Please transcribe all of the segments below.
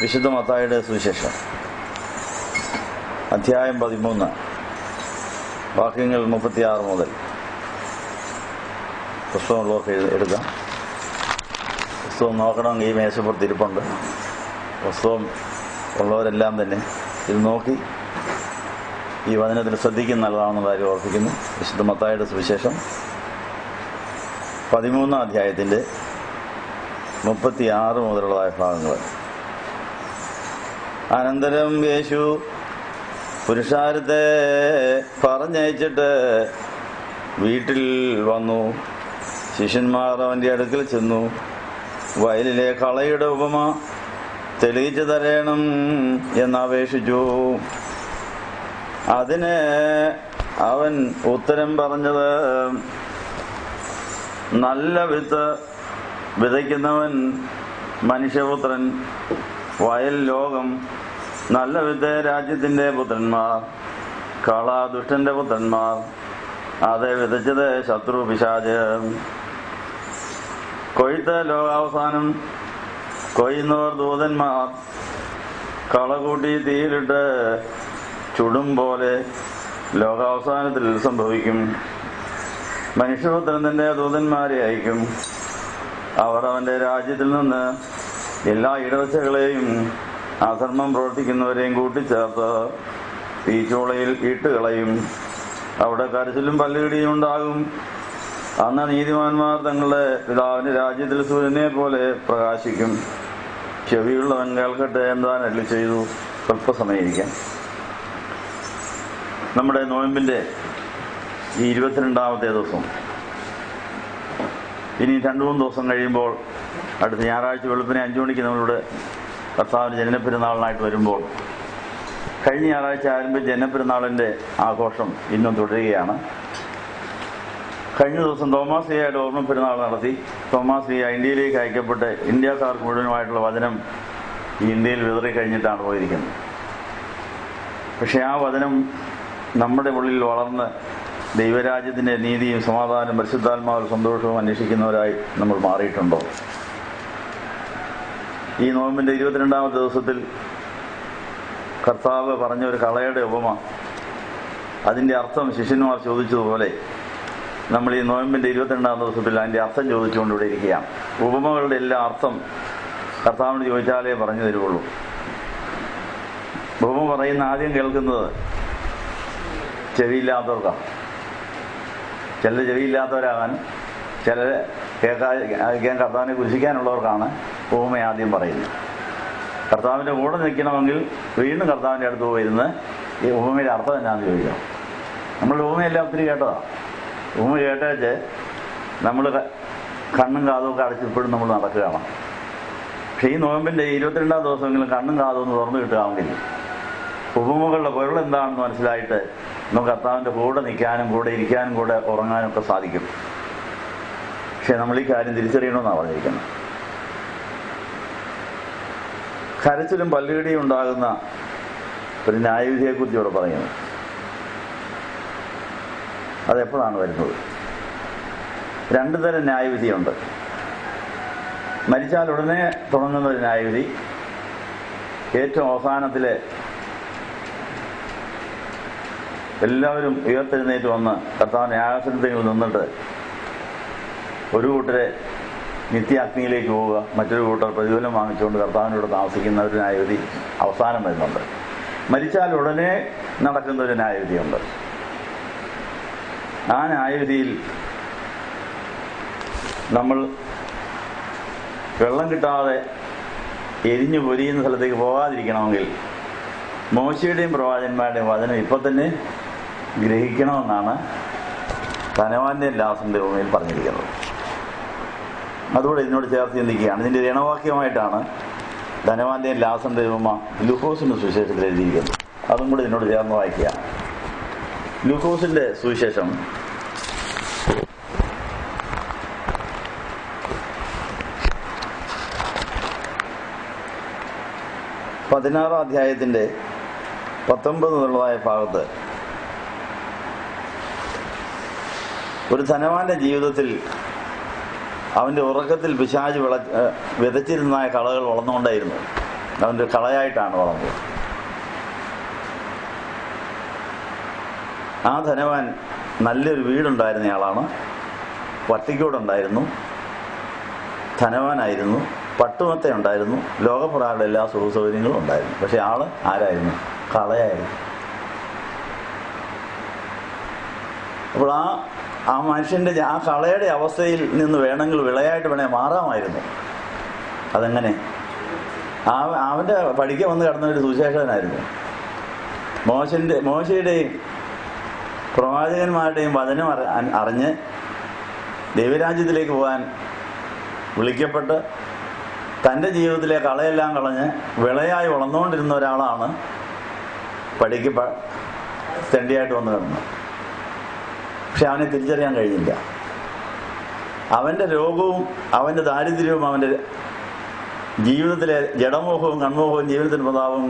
വിശുദ്ധ മത്തായിയുടെ സുവിശേഷം അധ്യായം 13 വാക്യങ്ങൾ 36 മുതൽ. പുസ്തകമുള്ളവർക്ക് എടുക്കാം. പുസ്തകം നോക്കണമെങ്കിൽ ഈ മേശപ്പുറത്ത് ഇരിപ്പുണ്ട്. പുസ്തകം ഉള്ളവരെല്ലാം തന്നെ ഇത് നോക്കി ഈ വചനത്തിൽ ശ്രദ്ധിക്കുന്ന നല്ലതാണെന്ന കാര്യം ഓർപ്പിക്കുന്നു. വിശുദ്ധ മത്തായിയുടെ സുവിശേഷം 13 അധ്യായത്തിൻ്റെ 36 മുതലുള്ളതായ ഭാഗങ്ങൾ. അനന്തരം യേശു പുരുഷാരത്തെ പറഞ്ഞയച്ചിട്ട് വീട്ടിൽ വന്നു. ശിഷ്യന്മാർ അവൻ്റെ അടുക്കൽ ചെന്നു. വയലിലെ കളയുടെ ഉപമ തെളിയിച്ചു തരണം എന്നപേക്ഷിച്ചു. അതിന് അവൻ ഉത്തരം പറഞ്ഞത്, നല്ല വിത്ത് വിതയ്ക്കുന്നവൻ മനുഷ്യപുത്രൻ, വയൽ ലോകം. നല്ല വിത്ത് രാജ്യത്തിൻ്റെ പുത്രന്മാർ, കള ദുഷ്ടന്റെ പുത്രന്മാർ. അത് വിതച്ചത് ശത്രു പിശാച്. കൊയ്ത്ത് ലോകാവസാനം, കൊയ്യുന്നവർ ദൂതന്മാർ. കള കൂട്ടി തീയിലിട്ട് ചുടും പോലെ ലോകാവസാനത്തിൽ സംഭവിക്കും. മനുഷ്യപുത്രൻ തന്റെ ദൂതന്മാരെ അയക്കും. അവർ അവന്റെ രാജ്യത്തിൽ നിന്ന് എല്ലാ ഇടവച്ചകളെയും അധർമ്മം പ്രവർത്തിക്കുന്നവരെയും കൂട്ടിച്ചേർത്ത് തീച്ചൂളയിൽ ഇട്ടുകളയും. അവിടെ കരച്ചിലും പല്ലുകടിയും ഉണ്ടാകും. അന്ന് നീതിമാന്മാർ തങ്ങളുടെ പിതാവിന്റെ രാജ്യത്തിൽ സൂര്യനെ പോലെ പ്രകാശിക്കും. ചെവിയുള്ളവൻ കേൾക്കട്ടെ എന്താൻ അരുളി ചെയ്തു. സ്വല്പസമയം ഇരിക്കാം. നമ്മുടെ നോയമ്പിന്റെ ഈ 22ാമത്തെ ദിവസം, ഇനി 2-3 ദിവസം കഴിയുമ്പോൾ അടുത്ത ഞായറാഴ്ച വെളുപ്പിനെ 5 മണിക്ക് നമ്മളുടെ കർത്താവിന്റെ ജനനപ്പെരുന്നാളിനായിട്ട് വരുമ്പോൾ, കഴിഞ്ഞ ഞായറാഴ്ച ആരംഭിച്ച ജനനപ്പെരുന്നാളിന്റെ ആഘോഷം ഇന്നും തുടരുകയാണ്. കഴിഞ്ഞ ദിവസം തോമാസ് ലീഹയുടെ ഓർമ്മ പെരുന്നാൾ നടത്തി. തോമാസ് ലീഹ ഇന്ത്യയിലേക്ക് അയക്കപ്പെട്ട് ഇന്ത്യക്കാർക്ക് മുഴുവനുമായിട്ടുള്ള വചനം ഈ ഇന്ത്യയിൽ വിതറി കഴിഞ്ഞിട്ടാണ് പോയിരിക്കുന്നത്. പക്ഷെ ആ വചനം നമ്മുടെ ഉള്ളിൽ വളർന്ന് ദൈവരാജ്യത്തിന്റെ നീതിയും സമാധാനവും പരിശുദ്ധാത്മാവും സന്തോഷവും അന്വേഷിക്കുന്നവരായി നമ്മൾ മാറിയിട്ടുണ്ടോ? ഈ നോമ്പിന്റെ 22ാമത്തെ ദിവസത്തിൽ കർത്താവ് പറഞ്ഞ ഒരു കളയുടെ ഉപമ, അതിന്റെ അർത്ഥം ശിഷ്യന്മാർ ചോദിച്ചതുപോലെ നമ്മൾ ഈ നോയമ്പിന്റെ 22ാം ദിവസത്തിൽ അതിന്റെ അർത്ഥം ചോദിച്ചുകൊണ്ട് ഇവിടെ ഇരിക്കുകയാണ്. ഉപമകളുടെ എല്ലാ അർത്ഥം കർത്താവിന് ചോദിച്ചാലേ പറഞ്ഞു തരുള്ളൂ. ഉപമ പറയുന്ന ആദ്യം കേൾക്കുന്നത് ചെവിയില്ലാത്തവർക്കാണ്. ചിലർ ചെവിയില്ലാത്തവരാകാനും ചിലർ കേൾക്കാൻ കർത്താവിനെ കുരിശിക്കാനുള്ളവർക്കാണ് ഉപമ ആദ്യം പറയുന്നത്. കർത്താവിന്റെ കൂടെ നിൽക്കണമെങ്കിൽ വീണ്ടും കർത്താവിന്റെ അടുത്ത് പോയിരുന്ന് ഈ ഉപമയുടെ അർത്ഥം എന്നാന്ന് ചോദിക്കണം. നമ്മൾ ഉപമയെല്ലാം ഒത്തിരി കേട്ടതാണ്. ഉപമ കേട്ടേച്ച് നമ്മൾ കണ്ണും കാതും ഒക്കെ അടച്ചിപ്പോഴും നമ്മൾ നടക്കുകയാണ്. പക്ഷെ ഈ നോയമ്പിന്റെ 22ാം ദിവസമെങ്കിലും കണ്ണും കാതും ഒന്ന് തുറന്നു കിട്ടുകയാണെങ്കിൽ ഉപമകളുടെ പൊരുൾ എന്താണെന്ന് മനസ്സിലായിട്ട് നമുക്ക് കർത്താവിന്റെ കൂടെ നിൽക്കാനും കൂടെ ഇരിക്കാനും കൂടെ ഉറങ്ങാനും ഒക്കെ സാധിക്കും. പക്ഷെ നമ്മൾ ഈ കാര്യം തിരിച്ചറിയണമെന്നാണ് പറഞ്ഞിരിക്കുന്നത്. കരച്ചിലും പല്ലുകടിയും ഉണ്ടാകുന്ന ഒരു ന്യായവിധിയെക്കുറിച്ച് ഇവിടെ പറയുന്നത്. അതെപ്പോഴാണ് വരുന്നത്? 2 തരം ന്യായവിധിയുണ്ട്. മരിച്ചാൽ ഉടനെ തുടങ്ങുന്ന ഒരു ന്യായവിധി, ഏറ്റവും അവസാനത്തിലെ എല്ലാവരും ഉയർത്തെഴുന്നേറ്റ് വന്ന് കർത്താവിന്റെ ന്യായാസനത്തിൽ നിന്നിട്ട് ഒരു കൂട്ടരെ നിത്യാഗ്നിയിലേക്ക് പോവുക, മറ്റൊരു കൂട്ടർ പ്രതിഫലം വാങ്ങിച്ചുകൊണ്ട് കർത്താവിനോട് താമസിക്കുന്ന ഒരു ന്യായവിധി അവസാനം വരുന്നുണ്ട്. മരിച്ചാൽ ഉടനെ നടക്കുന്ന ഒരു ന്യായവിധിയുണ്ട്. ആ ന്യായവിധിയിൽ നമ്മൾ വെള്ളം കിട്ടാതെ എരിഞ്ഞു പൊരിയുന്ന സ്ഥലത്തേക്ക് പോകാതിരിക്കണമെങ്കിൽ മോശയുടെയും പ്രവാചകന്മാരുടെയും വചനം ഇപ്പം തന്നെ ഗ്രഹിക്കണമെന്നാണ് ധനവാന്റെയും ലാസറിന്റെ ഉപമയിൽ പറഞ്ഞിരിക്കുന്നത്. അതുകൂടെ ഇതിനോട് ചേർത്ത് ചിന്തിക്കുകയാണ്. ഇതിന്റെ രണവാക്യമായിട്ടാണ് ധനവാന്റെയും ലാസറിന്റെ ഉപമ ലൂക്കോസിന്റെ സുവിശേഷത്തിൽ എഴുതിയിരിക്കുന്നത്. അതും കൂടെ ഇതിനോട് ചേർന്ന് വായിക്കുക. ലൂക്കോസിന്റെ സുവിശേഷം 16 അധ്യായത്തിന്റെ 19 എന്നുള്ളതായ ഭാഗത്ത് ഒരു ധനവാന്റെ ജീവിതത്തിൽ അവന്റെ ഉറക്കത്തിൽ പിശാച് വിതച്ചിരുന്നതായ കളകൾ വളർന്നുകൊണ്ടേയിരുന്നു. അവൻ്റെ കളയായിട്ടാണ് വളർന്നത്. ആ ധനവാൻ നല്ലൊരു വീടുണ്ടായിരുന്നയാളാണ്, വട്ടിക്കൂടുണ്ടായിരുന്നു, ധനവാനായിരുന്നു, പട്ടുമത്ത ഉണ്ടായിരുന്നു, ലോകപ്രകാരമുള്ള എല്ലാ സുഖ സൗകര്യങ്ങളും ഉണ്ടായിരുന്നു. പക്ഷെ ആള് ആരായിരുന്നു? കളയായിരുന്നു. അപ്പോൾ ആ മനുഷ്യൻ്റെ ആ കളയുടെ അവസ്ഥയിൽ നിന്ന് വേണമെങ്കിൽ വിളയായിട്ട് മാറാമായിരുന്നു. അതെങ്ങനെ? അവൻ്റെ പഠിക്കാൻ വന്ന് കിടന്ന ഒരു സുവിശേഷകനായിരുന്നു. മോശയുടെയും പ്രവാചകന്മാരുടെയും വചനം അറിഞ്ഞ് ദൈവരാജ്യത്തിലേക്ക് പോകാൻ വിളിക്കപ്പെട്ട് തൻ്റെ കളയെല്ലാം കളഞ്ഞ് വിളയായി വളർന്നുകൊണ്ടിരുന്ന ഒരാളാണ് തെണ്ടിയായിട്ട് വന്ന് കിടന്നത്. പക്ഷെ അവനെ തിരിച്ചറിയാൻ കഴിഞ്ഞില്ല. അവൻ്റെ രോഗവും അവൻ്റെ ദാരിദ്ര്യവും അവൻ്റെ ജീവിതത്തിലെ ജഡമോഹവും കൺമോഹവും ജീവിതത്തിൻ്റെ പ്രതാപവും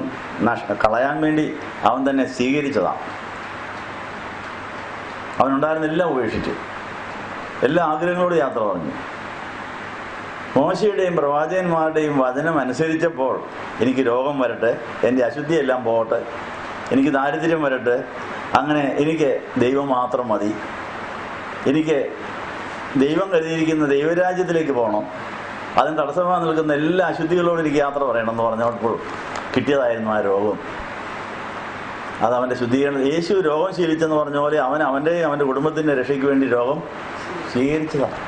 കളയാൻ വേണ്ടി അവൻ തന്നെ സ്വീകരിച്ചതാണ്. അവനുണ്ടായിരുന്ന എല്ലാം ഉപേക്ഷിച്ചു, എല്ലാ ആഗ്രഹങ്ങളോടും യാത്ര പറഞ്ഞു. മോശയുടെയും പ്രവാചകന്മാരുടെയും വചനം അനുസരിച്ചപ്പോൾ എനിക്ക് രോഗം വരട്ടെ, എൻ്റെ അശുദ്ധിയെല്ലാം പോകട്ടെ, എനിക്ക് ദാരിദ്ര്യം വരട്ടെ, അങ്ങനെ എനിക്ക് ദൈവം മാത്രം മതി, എനിക്ക് ദൈവം കരുതിയിരിക്കുന്ന ദൈവരാജ്യത്തിലേക്ക് പോകണം, അതിന് തടസ്സമായി നിൽക്കുന്ന എല്ലാ അശുദ്ധികളോടും എനിക്ക് യാത്ര പറയണം എന്ന് പറഞ്ഞപ്പോൾ കിട്ടിയതായിരുന്നു ആ രോഗം. അത് അവൻ്റെ ശുദ്ധീകരണം. യേശു രോഗം ശീലിച്ചെന്ന് പറഞ്ഞ പോലെ അവൻ്റെ കുടുംബത്തിൻ്റെ രക്ഷയ്ക്ക് വേണ്ടി രോഗം സ്വീകരിച്ചതാണ്.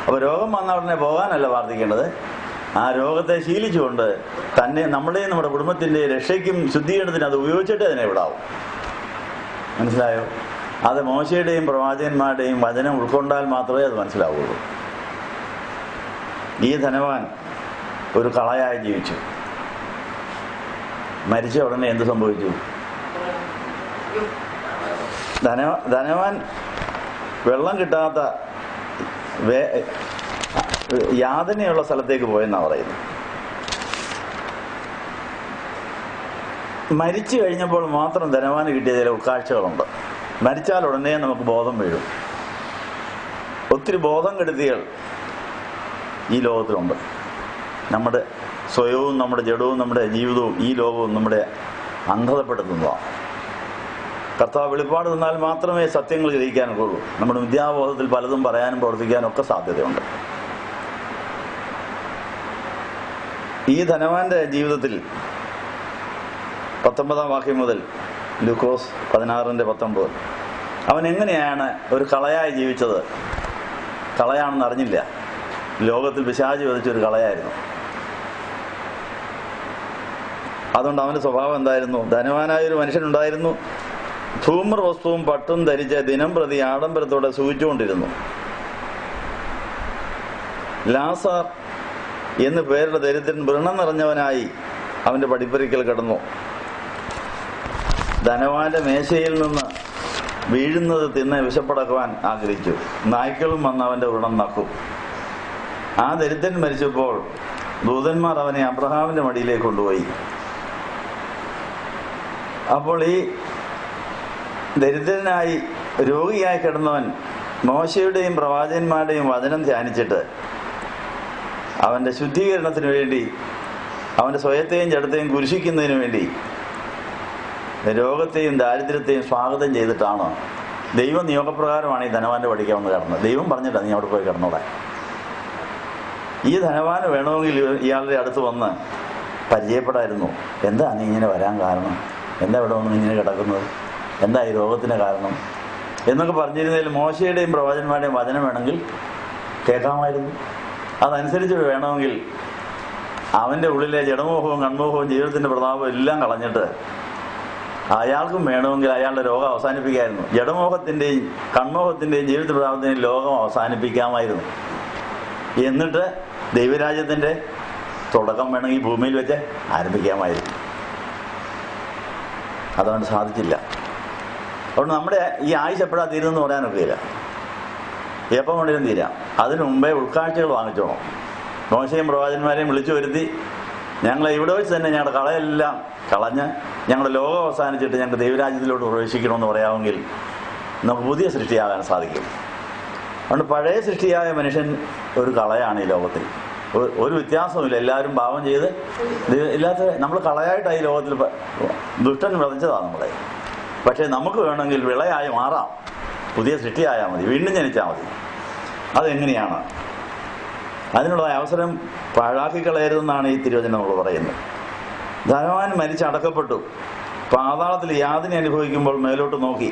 അപ്പോൾ രോഗം വന്ന ഉടനെ പോകാനല്ല പ്രാർത്ഥിക്കേണ്ടത്, ആ രോഗത്തെ ശീലിച്ചുകൊണ്ട് തന്നെ നമ്മുടെയും നമ്മുടെ കുടുംബത്തിൻ്റെ രക്ഷയ്ക്കും ശുദ്ധീകരണത്തിനും അത് ഉപയോഗിച്ചിട്ട് അതിനെ വിടാവും. മനസ്സിലായോ? അത് മോശയുടെയും പ്രവാചകന്മാരുടെയും വചനം ഉൾക്കൊണ്ടാൽ മാത്രമേ അത് മനസ്സിലാവുള്ളൂ. ഈ ധനവാൻ ഒരു കളയായി ജീവിച്ചു. മരിച്ച ഉടനെ എന്ത് സംഭവിച്ചു? ധനവാൻ വെള്ളം കിട്ടാത്ത യാതനയുള്ള സ്ഥലത്തേക്ക് പോയെന്നാണ് പറയുന്നത്. മരിച്ചു കഴിഞ്ഞപ്പോൾ മാത്രം ധനവാന് കിട്ടിയ ചില ഉൾക്കാഴ്ചകളുണ്ട്. മരിച്ചാൽ ഉടനെ നമുക്ക് ബോധം വീഴും. ഒത്തിരി ബോധം കെടുത്തികൾ ഈ ലോകത്തിലുണ്ട്. നമ്മുടെ സ്വയവും നമ്മുടെ ജഡവും നമ്മുടെ ജീവിതവും ഈ ലോകവും നമ്മുടെ അന്ധതപ്പെടുത്തുന്നതാണ്. കർത്താവ് വെളിപ്പാട് തന്നാൽ മാത്രമേ സത്യങ്ങൾ ഗ്രഹിക്കാനൊക്കെ ഉള്ളൂ. നമ്മുടെ വിദ്യാബോധത്തിൽ പലതും പറയാനും പ്രവർത്തിക്കാനും ഒക്കെ സാധ്യതയുണ്ട്. ഈ ധനവാന്റെ ജീവിതത്തിൽ 19-ാം വാക്യം മുതൽ ലൂക്കോസ് 16:19 അവൻ എങ്ങനെയാണ് ഒരു കളയായി ജീവിച്ചത്? കളയാണെന്ന് അറിഞ്ഞില്ല. ലോകത്തിൽ പിശാച് വിതച്ചൊരു കളയായിരുന്നു. അതുകൊണ്ട് അവന്റെ സ്വഭാവം എന്തായിരുന്നു? ധനവാനായൊരു മനുഷ്യനുണ്ടായിരുന്നു. ധൂമ്ര വസ്തുവും പട്ടും ധരിച്ച് ദിനം പ്രതി ആഡംബരത്തോടെ സൂചിച്ചുകൊണ്ടിരുന്നു. ലാസാർ എന്ന് പേരുടെ ദരിദ്രൻ വ്രണം നിറഞ്ഞവനായി അവന്റെ പടിപ്പുരയ്ക്കൽ കിടന്നു. ധനവാന്റെ മേശയിൽ നിന്ന് വീഴുന്നത് തിന്ന് വിശപ്പടക്കുവാൻ ആഗ്രഹിച്ചു. നായ്ക്കളും വന്ന് അവന്റെ വ്രണം നക്കും. ആ ദരിദ്രൻ മരിച്ചപ്പോൾ ദൂതന്മാർ അവനെ അബ്രഹാമിന്റെ മടിയിലേക്ക് കൊണ്ടുപോയി. അപ്പോൾ ഈ ദരിദ്രനായി രോഗിയായി കിടന്നവൻ മോശയുടെയും പ്രവാചകന്മാരുടെയും വചനം ധ്യാനിച്ചിട്ട് അവന്റെ ശുദ്ധീകരണത്തിന് വേണ്ടി, അവന്റെ സ്വയത്തെയും ജഡത്തെയും കുരിശിക്കുന്നതിന് വേണ്ടി രോഗത്തെയും ദാരിദ്ര്യത്തെയും സ്വാഗതം ചെയ്തിട്ടാണ്. ദൈവ നിയോഗപ്രകാരമാണ് ഈ ധനവാന്റെ പഠിക്കാൻ വന്ന് കിടന്നത്. ദൈവം പറഞ്ഞിട്ടാണ് നീ അവിടെ പോയി കിടന്നോളെ. ഈ ധനവാന് വേണമെങ്കിൽ ഇയാളുടെ അടുത്ത് വന്ന് പരിചയപ്പെടായിരുന്നു. എന്താ നീ ഇങ്ങനെ വരാൻ കാരണം? എന്താ ഇവിടെ വന്ന് ഇങ്ങനെ കിടക്കുന്നത്? എന്താ ഈ രോഗത്തിന് കാരണം എന്നൊക്കെ പറഞ്ഞിരുന്നതിൽ മോശയുടെയും പ്രവാചകന്മാരുടെയും വചനം വേണമെങ്കിൽ കേൾക്കാമായിരുന്നു. അതനുസരിച്ച് വേണമെങ്കിൽ അവൻ്റെ ഉള്ളിലെ ജഡമോഹവും കൺമോഹവും ജീവിതത്തിൻ്റെ പ്രതാപവും എല്ലാം കളഞ്ഞിട്ട് അയാൾക്കും വേണമെങ്കിൽ അയാളുടെ രോഗം അവസാനിപ്പിക്കാമായിരുന്നു. ജഡമോഹത്തിൻ്റെയും കൺമോഹത്തിൻ്റെയും ജീവിത പ്രതാപത്തിൻ്റെയും ലോകം അവസാനിപ്പിക്കാമായിരുന്നു. എന്നിട്ട് ദൈവരാജ്യത്തിൻ്റെ തുടക്കം വേണമെങ്കിൽ ഭൂമിയിൽ വെച്ച് ആരംഭിക്കാമായിരുന്നു. അതുകൊണ്ട് സാധിച്ചില്ല. അതുകൊണ്ട് നമ്മുടെ ഈ ആയുസ് എപ്പോഴാണ് തീരുന്നെന്ന് പറയാനൊക്കെയില്ല. എപ്പം കൊണ്ടിരും തീരാം. അതിനു മുമ്പേ ഉൾക്കാഴ്ചകൾ വാങ്ങിച്ചോണം. മോശയും പ്രവാചകന്മാരെയും വിളിച്ചു വരുത്തി ഞങ്ങളെ ഇവിടെ വെച്ച് തന്നെ ഞങ്ങളുടെ കളയെല്ലാം കളഞ്ഞ് ഞങ്ങളുടെ ലോകം അവസാനിച്ചിട്ട് ഞങ്ങൾക്ക് ദൈവരാജ്യത്തിലോട്ട് പ്രവേശിക്കണമെന്ന് പറയാമെങ്കിൽ നമുക്ക് പുതിയ സൃഷ്ടിയാകാൻ സാധിക്കും. അതുകൊണ്ട് പഴയ സൃഷ്ടിയായ മനുഷ്യൻ ഒരു കളയാണ് ഈ ലോകത്തിൽ. ഒരു വ്യത്യാസവുമില്ല. എല്ലാവരും പാപം ചെയ്ത് ഇല്ലാത്ത നമ്മൾ കളയായിട്ടായി ലോകത്തിൽ ദുഷ്ടൻ വിതച്ചതാണ് നമ്മളെ. പക്ഷേ നമുക്ക് വേണമെങ്കിൽ വിളയായി മാറാം, പുതിയ സൃഷ്ടിയായാൽ മതി, വീണ്ടും ജനിച്ചാൽ മതി. അതെങ്ങനെയാണ്? അതിനുള്ള അവസരം പാഴാക്കിക്കളയരുതെന്നാണ് ഈ തിരുവചനം നമ്മൾ പറയുന്നത്. ധനവാൻ മരിച്ചടക്കപ്പെട്ടു, പാതാളത്തിൽ യാതന അനുഭവിക്കുമ്പോൾ മേലോട്ട് നോക്കി.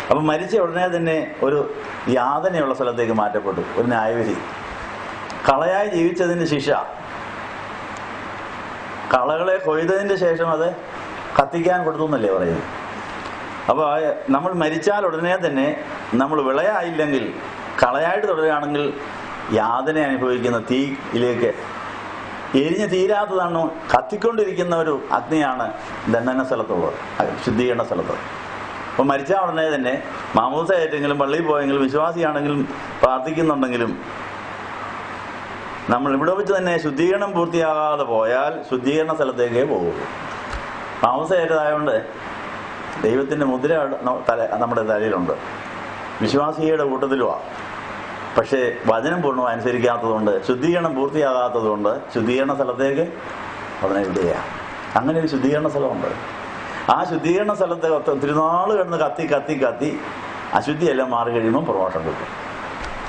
അപ്പം മരിച്ച ഉടനെ തന്നെ ഒരു യാതനയുള്ള സ്ഥലത്തേക്ക് മാറ്റപ്പെട്ടു, ഒരു ന്യായവിധി. കളയായി ജീവിച്ചതിന് ശിക്ഷ, കളകളെ കൊയ്തതിൻ്റെ ശേഷം അത് കത്തിക്കാൻ കൊടുത്തു എന്നല്ലേ പറയുന്നത്. അപ്പോൾ നമ്മൾ മരിച്ചാൽ ഉടനെ തന്നെ നമ്മൾ വിളയായില്ലെങ്കിൽ, കളയായിട്ട് തുടരുകയാണെങ്കിൽ യാതന അനുഭവിക്കുന്ന തീയിലേക്ക്, എരിഞ്ഞ് തീരാത്തതാണ്, കത്തിക്കൊണ്ടിരിക്കുന്ന ഒരു അഗ്നിയാണ് ദണ്ഡന സ്ഥലത്തുള്ളത്, ശുദ്ധീകരണ സ്ഥലത്ത്. അപ്പോൾ മരിച്ചാൽ ഉടനെ തന്നെ മാമൂസ ആയിട്ടെങ്കിലും പള്ളിയിൽ പോയെങ്കിലും വിശ്വാസിയാണെങ്കിലും പ്രാർത്ഥിക്കുന്നുണ്ടെങ്കിലും നമ്മൾ ഇവിടെ വെച്ച് തന്നെ ശുദ്ധീകരണം പൂർത്തിയാകാതെ പോയാൽ ശുദ്ധീകരണ സ്ഥലത്തേക്കേ പോകുള്ളൂ. മാമൂസ ആയതായതുകൊണ്ട് ദൈവത്തിൻ്റെ മുദ്ര നമ്മുടെ തലയിലുണ്ട്, വിശ്വാസിയുടെ കൂട്ടത്തിലുമാണ്. പക്ഷേ വചനം പൂർണ്ണമായി അനുസരിക്കാത്തതുകൊണ്ട്, ശുദ്ധീകരണം പൂർത്തിയാകാത്തതുകൊണ്ട് ശുദ്ധീകരണ സ്ഥലത്തേക്ക് അതിനെ വിടുകയാണ്. അങ്ങനെ ഒരു ശുദ്ധീകരണ സ്ഥലമുണ്ട്. ആ ശുദ്ധീകരണ സ്ഥലത്ത് തിരുനാൾ കിടന്ന് കത്തി കത്തി കത്തി അശുദ്ധിയെല്ലാം മാറി കഴിയുമ്പോൾ പ്രമോഷൻ കിട്ടും.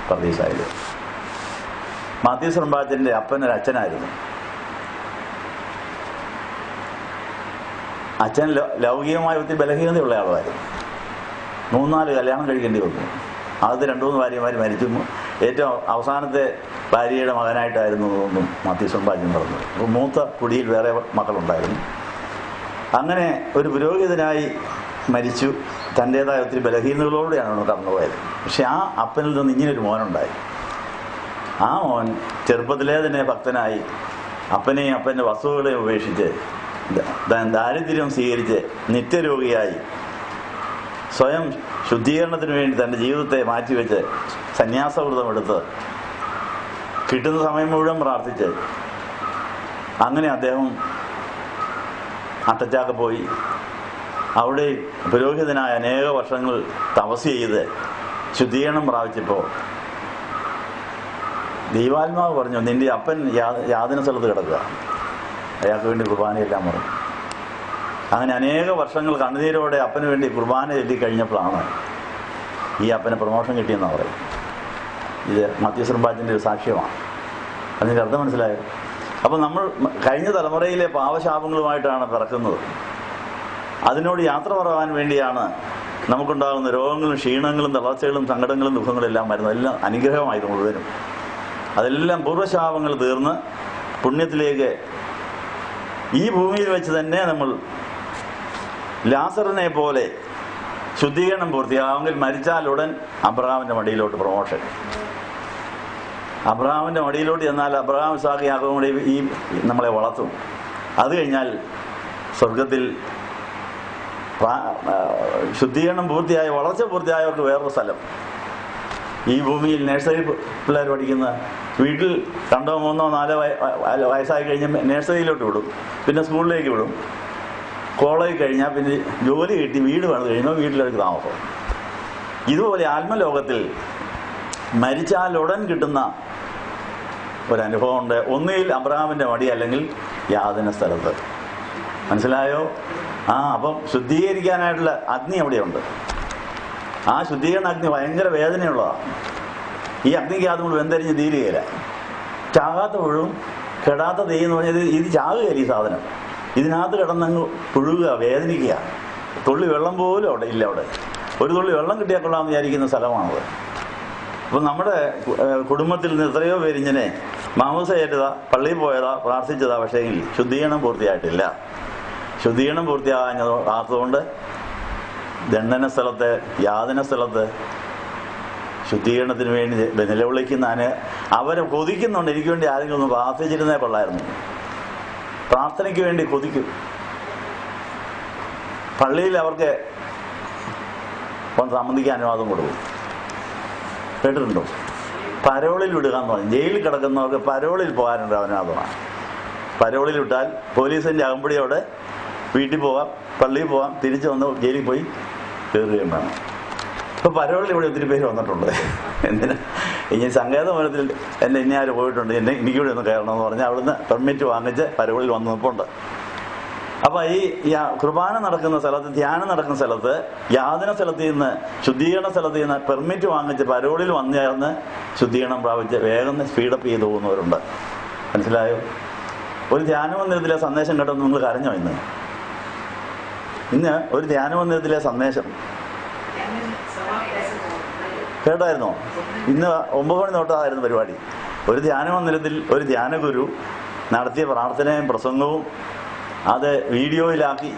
പർദീസായിൽ മാത്യൂസ് റമ്പാച്ചൻ്റെ അപ്പനൊരു അച്ഛനായിരുന്നു. അച്ഛൻ ലൗകികമായ ഒത്തിരി ബലഹീനതയുള്ള ആളായിരുന്നു. 3-4 കല്യാണം കഴിക്കേണ്ടി വന്നു. ആദ്യത്തെ 2-3 ഭാര്യമാർ മരിച്ചു. ഏറ്റവും അവസാനത്തെ ഭാര്യയുടെ മകനായിട്ടായിരുന്നു തോന്നും മാത്യൂസ് റമ്പാച്ചൻ പറഞ്ഞത്. അപ്പോൾ മൂത്ത കുടിയിൽ വേറെ മക്കളുണ്ടായിരുന്നു. അങ്ങനെ ഒരു പുരോഹിതനായി മരിച്ചു. തൻ്റേതായ ഒത്തിരി ബലഹീനതകളോടെയാണ് കടന്നുപോയത്. പക്ഷെ ആ അപ്പനിൽ നിന്ന് ഇങ്ങനൊരു മോനുണ്ടായി. ആ മോൻ ചെറുപ്പത്തിലേ തന്നെ ഭക്തനായി അപ്പനെയും അപ്പൻ്റെ വസ്തുക്കളെയും ഉപേക്ഷിച്ച് ദാരിദ്ര്യം സ്വീകരിച്ച് നിത്യരോഗിയായി സ്വയം ശുദ്ധീകരണത്തിന് വേണ്ടി തൻ്റെ ജീവിതത്തെ മാറ്റിവെച്ച് സന്യാസവ്രതം എടുത്ത് കിട്ടുന്ന സമയം മുഴുവൻ പ്രാർത്ഥിച്ച് അങ്ങനെ അദ്ദേഹം അട്ടച്ചാക്ക പോയി അവിടെ പുരോഹിതനായ അനേക വർഷങ്ങൾ തപസ് ചെയ്ത് ശുദ്ധീകരണം പ്രാപിച്ചപ്പോൾ ദൈവാത്മാവ് പറഞ്ഞു, നിന്റെ അപ്പൻ യാതന സ്ഥലത്ത് കിടക്കുക, അയാൾക്ക് വേണ്ടി കുർബാനയെല്ലാം പറഞ്ഞു. അങ്ങനെ അനേക വർഷങ്ങൾ കണ്ണുനീരോടെ അപ്പന് വേണ്ടി കുർബാന ചൊല്ലിക്കഴിഞ്ഞപ്പോഴാണ് ഈ അപ്പന് പ്രമോഷൻ കിട്ടിയെന്നാണ് പറയും. ഇത് മാത്യൂസ് റമ്പാച്ചൻ്റെ ഒരു സാക്ഷ്യമാണ്. അതിൻ്റെ അർത്ഥം മനസ്സിലായോ? അപ്പോൾ നമ്മൾ കഴിഞ്ഞ തലമുറയിലെ പാവശാപങ്ങളുമായിട്ടാണ് പിറക്കുന്നത്. അതിനോട് യാത്ര പറയാൻ വേണ്ടിയാണ് നമുക്കുണ്ടാകുന്ന രോഗങ്ങളും ക്ഷീണങ്ങളും തളർച്ചകളും സങ്കടങ്ങളും ദുഃഖങ്ങളും എല്ലാം വരുന്നത്. എല്ലാം അനുഗ്രഹമായത് മുഴുവനും. അതെല്ലാം പൂർവ്വശാപങ്ങൾ തീർന്ന് പുണ്യത്തിലേക്ക് ഈ ഭൂമിയിൽ വെച്ച് തന്നെ നമ്മൾ ലാസറിനെ പോലെ ശുദ്ധീകരണം പൂർത്തിയാവുമെങ്കിൽ മരിച്ചാലുടൻ അബ്രഹാമിൻ്റെ മടിയിലോട്ട് പ്രമോഷൻ. അബ്രഹാമിൻ്റെ മടിയിലോട്ട് ചെന്നാൽ അബ്രഹാം ഇസ്ഹാക്ക് യാക്കോബും കൂടി ഈ നമ്മളെ വളർത്തും. അത് കഴിഞ്ഞാൽ സ്വർഗത്തിൽ ശുദ്ധീകരണം പൂർത്തിയായ, വളർച്ച പൂർത്തിയായവർക്ക് വേറൊരു സ്ഥലം. ഈ ഭൂമിയിൽ നഴ്സറി പിള്ളേർ പഠിക്കുന്ന വീട്ടിൽ 2, 3, 4 വയസ്സായി കഴിഞ്ഞാൽ നഴ്സറിയിലോട്ട് വിടും, പിന്നെ സ്കൂളിലേക്ക് വിടും. കോളേജ് കഴിഞ്ഞാൽ പിന്നെ ജോലി കിട്ടി വീട് പണിത് കഴിയുമ്പോൾ വീട്ടിലേക്ക് താമസം. ഇതുപോലെ ആത്മലോകത്തിൽ മരിച്ചാലുടൻ കിട്ടുന്ന ഒരനുഭവമുണ്ട്. ഒന്നുകിൽ അബ്രഹാമിൻ്റെ മടി, അല്ലെങ്കിൽ യാതന സ്ഥലത്ത്. മനസ്സിലായോ? അപ്പം ശുദ്ധീകരിക്കാനായിട്ടുള്ള അഗ്നി അവിടെയുണ്ട്. ആ ശുദ്ധീകരണ അഗ്നി ഭയങ്കര വേദനയുള്ളതാണ്. ഈ അഗ്നിക്ക് അത് നമ്മൾ വെന്തരിഞ്ഞ് തീരുകയില്ല. ചാകാത്ത പുഴുവും കെടാത്ത തെയ്യെന്ന് പറഞ്ഞാൽ ഇത് ചാകുകയില്ല. ഈ സാധനം ഇതിനകത്ത് കിടന്നങ്ങ് പുഴുകുക, വേദനിക്കുക. തുള്ളി വെള്ളം പോലും അവിടെ ഇല്ല. അവിടെ ഒരു തുള്ളി വെള്ളം കിട്ടിയാൽ കൊള്ളാമെന്ന് വിചാരിക്കുന്ന സ്ഥലമാണത്. അപ്പം നമ്മുടെ കുടുംബത്തിൽ നിന്ന് എത്രയോ പേരിങ്ങനെ മാമൂസ ഏറ്റതാ, പള്ളിയിൽ പോയതാ, പ്രാർത്ഥിച്ചതാ, പക്ഷേ ശുദ്ധീകരണം പൂർത്തിയായിട്ടില്ല. ശുദ്ധീകരണം പൂർത്തിയാകാത്തതുകൊണ്ട് ദണ്ഡന സ്ഥലത്ത്, യാതന സ്ഥലത്ത് ശുദ്ധീകരണത്തിന് വേണ്ടി നിലവിളിക്കുന്ന അവരെ കൊതിക്കുന്നുണ്ട്. എനിക്ക് വേണ്ടി ആരെങ്കിലും ഒന്ന് പ്രാർത്ഥിച്ചിരുന്നേ കൊള്ളായിരുന്നു. പ്രാർത്ഥനയ്ക്ക് വേണ്ടി കൊതിക്കും. പള്ളിയിൽ അവർക്ക് സംബന്ധിക്കാൻ അനുവാദം കൊടുക്കും. കേട്ടിട്ടുണ്ടോ? പരോളിൽ വിടുക എന്ന് പറഞ്ഞു. ജയിലിൽ കിടക്കുന്നവർക്ക് പരോളിൽ പോകാനുള്ള അനുവാദമാണ്. പരോളിൽ വിട്ടാൽ പോലീസിൻ്റെ അകമ്പടിയോടെ വീട്ടിൽ പോകാം, പള്ളിയിൽ പോകാം, തിരിച്ചു വന്ന് ജയിലിൽ പോയി കയറുകയും വേണം. ഇപ്പോൾ പരോളിൽ ഇവിടെ ഒത്തിരി പേര് വന്നിട്ടുണ്ട്. ഇനി സങ്കേതമൂലത്തിൽ എന്നെ ഇനി ആര് പോയിട്ടുണ്ട്, എനിക്കൂടെ ഒന്ന് കയറണമെന്ന് പറഞ്ഞാൽ അവിടുന്ന് പെർമിറ്റ് വാങ്ങിച്ച് പരവളിൽ വന്ന് നിൽപ്പുണ്ട്. അപ്പൊ ഈ കുർബാന നടക്കുന്ന സ്ഥലത്ത്, ധ്യാനം നടക്കുന്ന സ്ഥലത്ത്, യാതന സ്ഥലത്ത് നിന്ന്, ശുദ്ധീകരണ സ്ഥലത്ത് നിന്ന് പെർമിറ്റ് വാങ്ങിച്ച് പരോളിൽ വന്നു ചേർന്ന് ശുദ്ധീകരണം പ്രാപിച്ച് വേഗം സ്പീഡപ്പ് ചെയ്ത് പോകുന്നവരുണ്ട്. മനസ്സിലായോ? ഒരു ധ്യാനമന്ദിരത്തിലെ സന്ദേശം കേട്ടൊന്ന് നിങ്ങൾ കരഞ്ഞോ? ഇന്ന് ഒരു ധ്യാനമന്ദിരത്തിലെ സന്ദേശം കേട്ടായിരുന്നോ? ഇന്ന് 9 മണി തൊട്ടായിരുന്നു പരിപാടി. ഒരു ധ്യാനമന്ദിരത്തിൽ ഒരു ധ്യാനഗുരു നടത്തിയ പ്രാർത്ഥനയും പ്രസംഗവും അത് വീഡിയോയിലാക്കി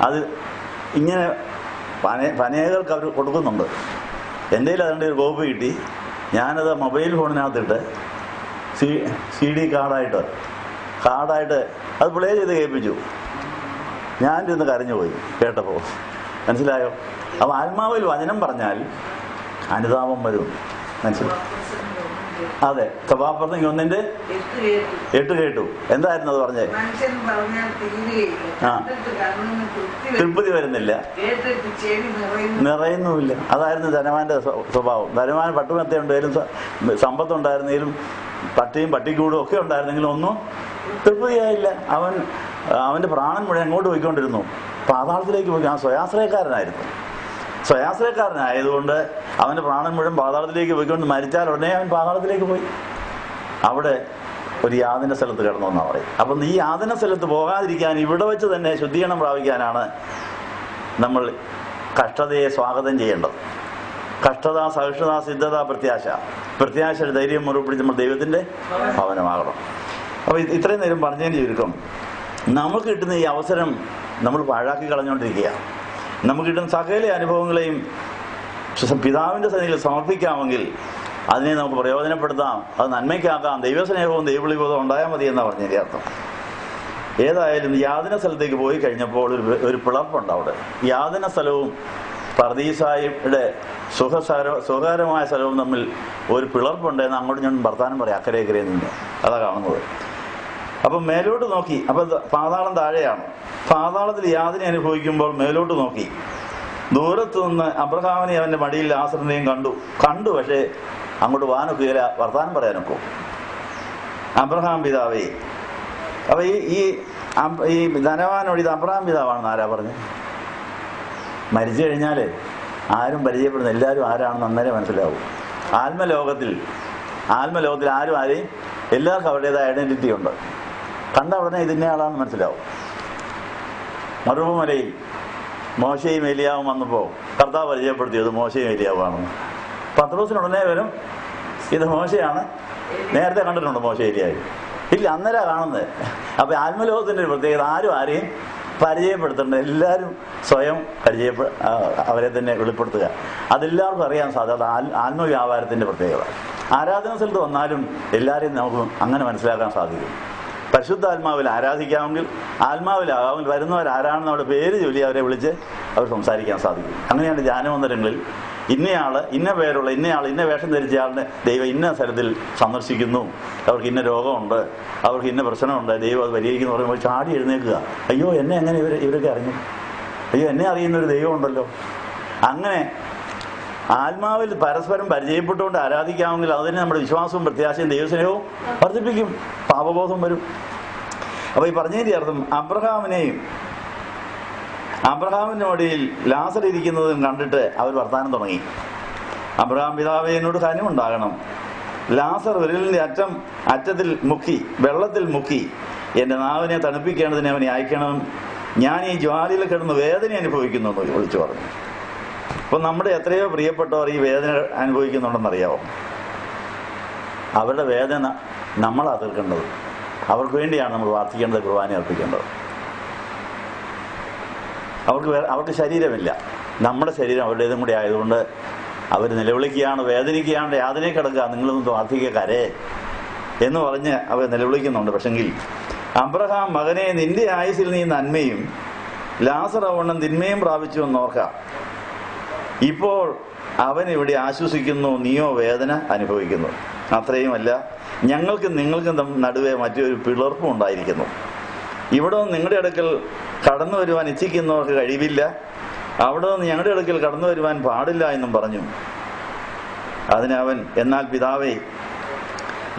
അത് ഇങ്ങനെ അനേകർക്ക് അവർ കൊടുക്കുന്നുണ്ട്. എൻ്റെ കയ്യിൽ അതിൻ്റെ ഒരു കോപ്പി കിട്ടി. ഞാനത് മൊബൈൽ ഫോണിനകത്തിട്ട് CD കാർഡായിട്ട് അത് പ്ലേ ചെയ്ത് കേൾപ്പിച്ചു. ഞാനിരുന്ന് കരഞ്ഞുപോയി കേട്ടപ്പോൾ. മനസ്സിലായോ? അപ്പോൾ ആത്മാവിൽ വചനം പറഞ്ഞാൽ അനുതാപം വരും. മനസ്സിലായി? അതെ. സഭാപ്രസംഗം 1:8 കേട്ടു. എന്തായിരുന്നു അത് പറഞ്ഞേ? തൃപ്തി വരുന്നില്ല, നിറയുന്നുമില്ല. അതായിരുന്നു ധനവാന്റെ സ്വഭാവം. ധനവാൻ പട്ടുമെത്തയുണ്ടെങ്കിലും സമ്പത്തുണ്ടായിരുന്നെങ്കിലും പട്ടിക്കൂടും ഒക്കെ ഉണ്ടായിരുന്നെങ്കിലും ഒന്നും തൃപ്തിയായില്ല. അവന്റെ പ്രാണൻ മുഴുവൻ എങ്ങോട്ട് പോയിക്കൊണ്ടിരുന്നു? പാതാളത്തിലേക്ക് പോയി. ആ സ്വയാശ്രയക്കാരനായതുകൊണ്ട് അവന്റെ പ്രാണൻ മുഴുവൻ പാതാളത്തിലേക്ക് പോയിക്കൊണ്ട് മരിച്ചാൽ ഉടനെ അവൻ പാതാളത്തിലേക്ക് പോയി. അവിടെ ഒരു യാതന സ്ഥലത്ത് കിടന്നു എന്നാ പറയും. അപ്പം ഈ യാതന സ്ഥലത്ത് പോകാതിരിക്കാൻ ഇവിടെ വെച്ച് തന്നെ ശുദ്ധീകരണം പ്രാപിക്കാനാണ് നമ്മൾ കഷ്ടതയെ സ്വാഗതം ചെയ്യേണ്ടത്. കഷ്ടത, സഹിഷ്ണുത, സിദ്ധത, പ്രത്യാശയുടെ ധൈര്യം മുറിപ്പിടിച്ച് നമ്മൾ ദൈവത്തിന്റെ ഭവനമാകണം. അപ്പൊ ഇത്രയും നേരം പറഞ്ഞതിന് ചുരുക്കം, നമുക്ക് കിട്ടുന്ന ഈ അവസരം നമ്മൾ പാഴാക്കി കളഞ്ഞുകൊണ്ടിരിക്കുക. നമുക്ക് കിട്ടുന്ന സകല അനുഭവങ്ങളെയും പിതാവിന്റെ സന്നിധിയിൽ സമർപ്പിക്കാമെങ്കിൽ അതിനെ നമുക്ക് പ്രയോജനപ്പെടുത്താം, അത് നന്മയ്ക്കാക്കാം. ദൈവസ്നേഹവും ദൈവവിളിബോധവും ഉണ്ടായാൽ മതി എന്നാണ് പറഞ്ഞതിൻ്റെ അർത്ഥം. ഏതായാലും യാതന സ്ഥലത്തേക്ക് പോയി കഴിഞ്ഞപ്പോൾ ഒരു പിളർപ്പുണ്ട് അവിടെ. യാതന സ്ഥലവും പർദീസായുടെ സുഖകരമായ സ്ഥലവും തമ്മിൽ ഒരു പിളർപ്പുണ്ട് എന്ന് അങ്ങോട്ട് ഞാൻ വർത്താനം പറയാം. അക്കരെ നിന്ന് അതാ കാണുന്നത്. അപ്പം മേലോട്ട് നോക്കി. അപ്പം പാതാളം താഴെയാണ്. പാതാളത്തിൽ യാതന അനുഭവിക്കുമ്പോൾ മേലോട്ട് നോക്കി. ദൂരത്ത് നിന്ന് അബ്രഹാമിനെ അവന്റെ മടിയിൽ ലാസറിനെയും കണ്ടു. പക്ഷേ അങ്ങോട്ട് വാനൊക്കെയില്ല, വർത്താനം പറയാനൊക്കെ. അബ്രഹാം പിതാവേ. അപ്പൊ ഈ ധനവാനോട് ഇത് അബ്രഹാം പിതാവാണെന്ന് ആരാ പറഞ്ഞു? മരിച്ചു കഴിഞ്ഞാല് ആരും പരിചയപ്പെടുന്ന എല്ലാവരും ആരാണെന്ന് അന്നേരം മനസ്സിലാവും. ആത്മലോകത്തിൽ ആരും ആരെയും, എല്ലാവർക്കും അവരുടേതായ ഐഡന്റിറ്റി ഉണ്ട്. കണ്ട ഉടനെ ഇതിന്റെ ആളാണെന്ന് മനസ്സിലാവും. മരുഭൂമലയിൽ മോശയും ഏലിയാവും വന്നപ്പോൾ കർത്താവ് പരിചയപ്പെടുത്തിയത് മോശയും ഏലിയാവുമാണെന്ന്. പത്രോസിന് ഉടനെ വരും ഇത് മോശയാണ്. നേരത്തെ കണ്ടിട്ടുണ്ട് മോശ ഏലിയാവും? ഇല്ല, അന്നേരം കാണുന്നത്. അപ്പൊ ആത്മലോകത്തിന്റെ ഒരു പ്രത്യേകത, ആരും ആരെയും പരിചയപ്പെടുത്തേണ്ട, എല്ലാവരും സ്വയം അവരെ തന്നെ വെളിപ്പെടുത്തുക. അതെല്ലാവർക്കും അറിയാൻ സാധ്യത ആത്മവ്യാപാരത്തിന്റെ പ്രത്യേകത. ആരാധന സ്ഥലത്ത് വന്നാലും എല്ലാവരെയും നമുക്ക് അങ്ങനെ മനസ്സിലാക്കാൻ സാധിക്കും. പരിശുദ്ധാത്മാവിൽ ആരാധിക്കാമെങ്കിൽ, ആത്മാവിലാകാമെങ്കിൽ വരുന്നവരാരാണെന്ന് അവരുടെ പേര് ചൊല്ലി അവരെ വിളിച്ച് അവർ സംസാരിക്കാൻ സാധിക്കും. അങ്ങനെയാണ് ധ്യാനമന്ദിരങ്ങളിൽ ഇന്നയാള്, ഇന്ന പേരുള്ള ഇന്നയാൾ, ഇന്ന വേഷം ധരിച്ചയാളിനെ ദൈവം ഇന്ന സ്ഥലത്തിൽ സന്ദർശിക്കുന്നു, അവർക്ക് ഇന്ന രോഗമുണ്ട്, അവർക്ക് ഇന്ന പ്രശ്നമുണ്ട്, ദൈവം അത് പരിഹരിക്കുന്നു പറയുമ്പോൾ ചാടി എഴുന്നേൽക്കുക. അയ്യോ, എന്നെ എങ്ങനെ ഇവരൊക്കെ അറിഞ്ഞു? അയ്യോ, എന്നെ അറിയുന്നൊരു ദൈവം ഉണ്ടല്ലോ. അങ്ങനെ ആത്മാവിൽ പരസ്പരം പരിചയപ്പെട്ടുകൊണ്ട് ആരാധിക്കാമെങ്കിൽ അതിന് നമ്മുടെ വിശ്വാസവും പ്രത്യാശയും ദൈവസ്നേഹവും വർദ്ധിപ്പിക്കും, പാപബോധം വരും. അപ്പൊ ഈ പറഞ്ഞതിന്റെ അർത്ഥം, അബ്രഹാമിനോടിയിൽ ലാസർ ഇരിക്കുന്നതും കണ്ടിട്ട് അവർ വർത്താനം തുടങ്ങി. അബ്രഹാം പിതാവേ, എന്നോട് കനിവുണ്ടാകണം. ലാസർ വിരലിന്റെ അറ്റത്തിൽ മുക്കി, വെള്ളത്തിൽ മുക്കി എന്റെ നാവിനെ തണുപ്പിക്കേണ്ടതിനെ അവനെ അയക്കണം. ഞാൻ ഈ ജ്വാലയിൽ കിടന്ന് വേദന അനുഭവിക്കുന്നു എന്ന് വിളിച്ചു പറഞ്ഞു. അപ്പൊ നമ്മുടെ എത്രയോ പ്രിയപ്പെട്ടവർ ഈ വേദന അനുഭവിക്കുന്നുണ്ടെന്നറിയാവോ? അവരുടെ വേദന നമ്മളാ തീർക്കേണ്ടത്. അവർക്ക് വേണ്ടിയാണ് നമ്മൾ പ്രാർത്ഥിക്കേണ്ടത്, കുർബാന അർപ്പിക്കേണ്ടത്. അവർക്ക് ശരീരമില്ല, നമ്മുടെ ശരീരം അവരുടേതും കൂടി ആയതുകൊണ്ട് അവർ നിലവിളിക്കുകയാണ്, വേദനിക്കുകയാണ്. യാതനയെ കിടക്കുക, നിങ്ങളൊന്നും പ്രാർത്ഥിക്കുക കരേ എന്ന് പറഞ്ഞ് അവർ നിലവിളിക്കുന്നുണ്ട്. പക്ഷെങ്കിൽ അബ്രഹാം, മകനെ, നിന്റെ ആയുസ്സിൽ നീ നന്മയും ലാസർ അവണ്ണം തിന്മയും പ്രാപിച്ചു എന്നോർക്കാം. ഇപ്പോൾ അവൻ ഇവിടെ ആശ്വസിക്കുന്നു, നീയോ വേദന അനുഭവിക്കുന്നു. അത്രയുമല്ല, ഞങ്ങൾക്കും നിങ്ങൾക്കും നടുവേ മറ്റൊരു പിളർപ്പും ഉണ്ടായിരിക്കുന്നു. ഇവിടെ നിന്ന് നിങ്ങളുടെ അടുക്കൽ കടന്നു വരുവാൻ ഇച്ഛിക്കുന്നവർക്ക് കഴിവില്ല, അവിടെ നിന്ന് ഞങ്ങളുടെ അടുക്കൽ കടന്നു വരുവാൻ പാടില്ല എന്നും പറഞ്ഞു. അതിനവൻ, എന്നാൽ പിതാവേ,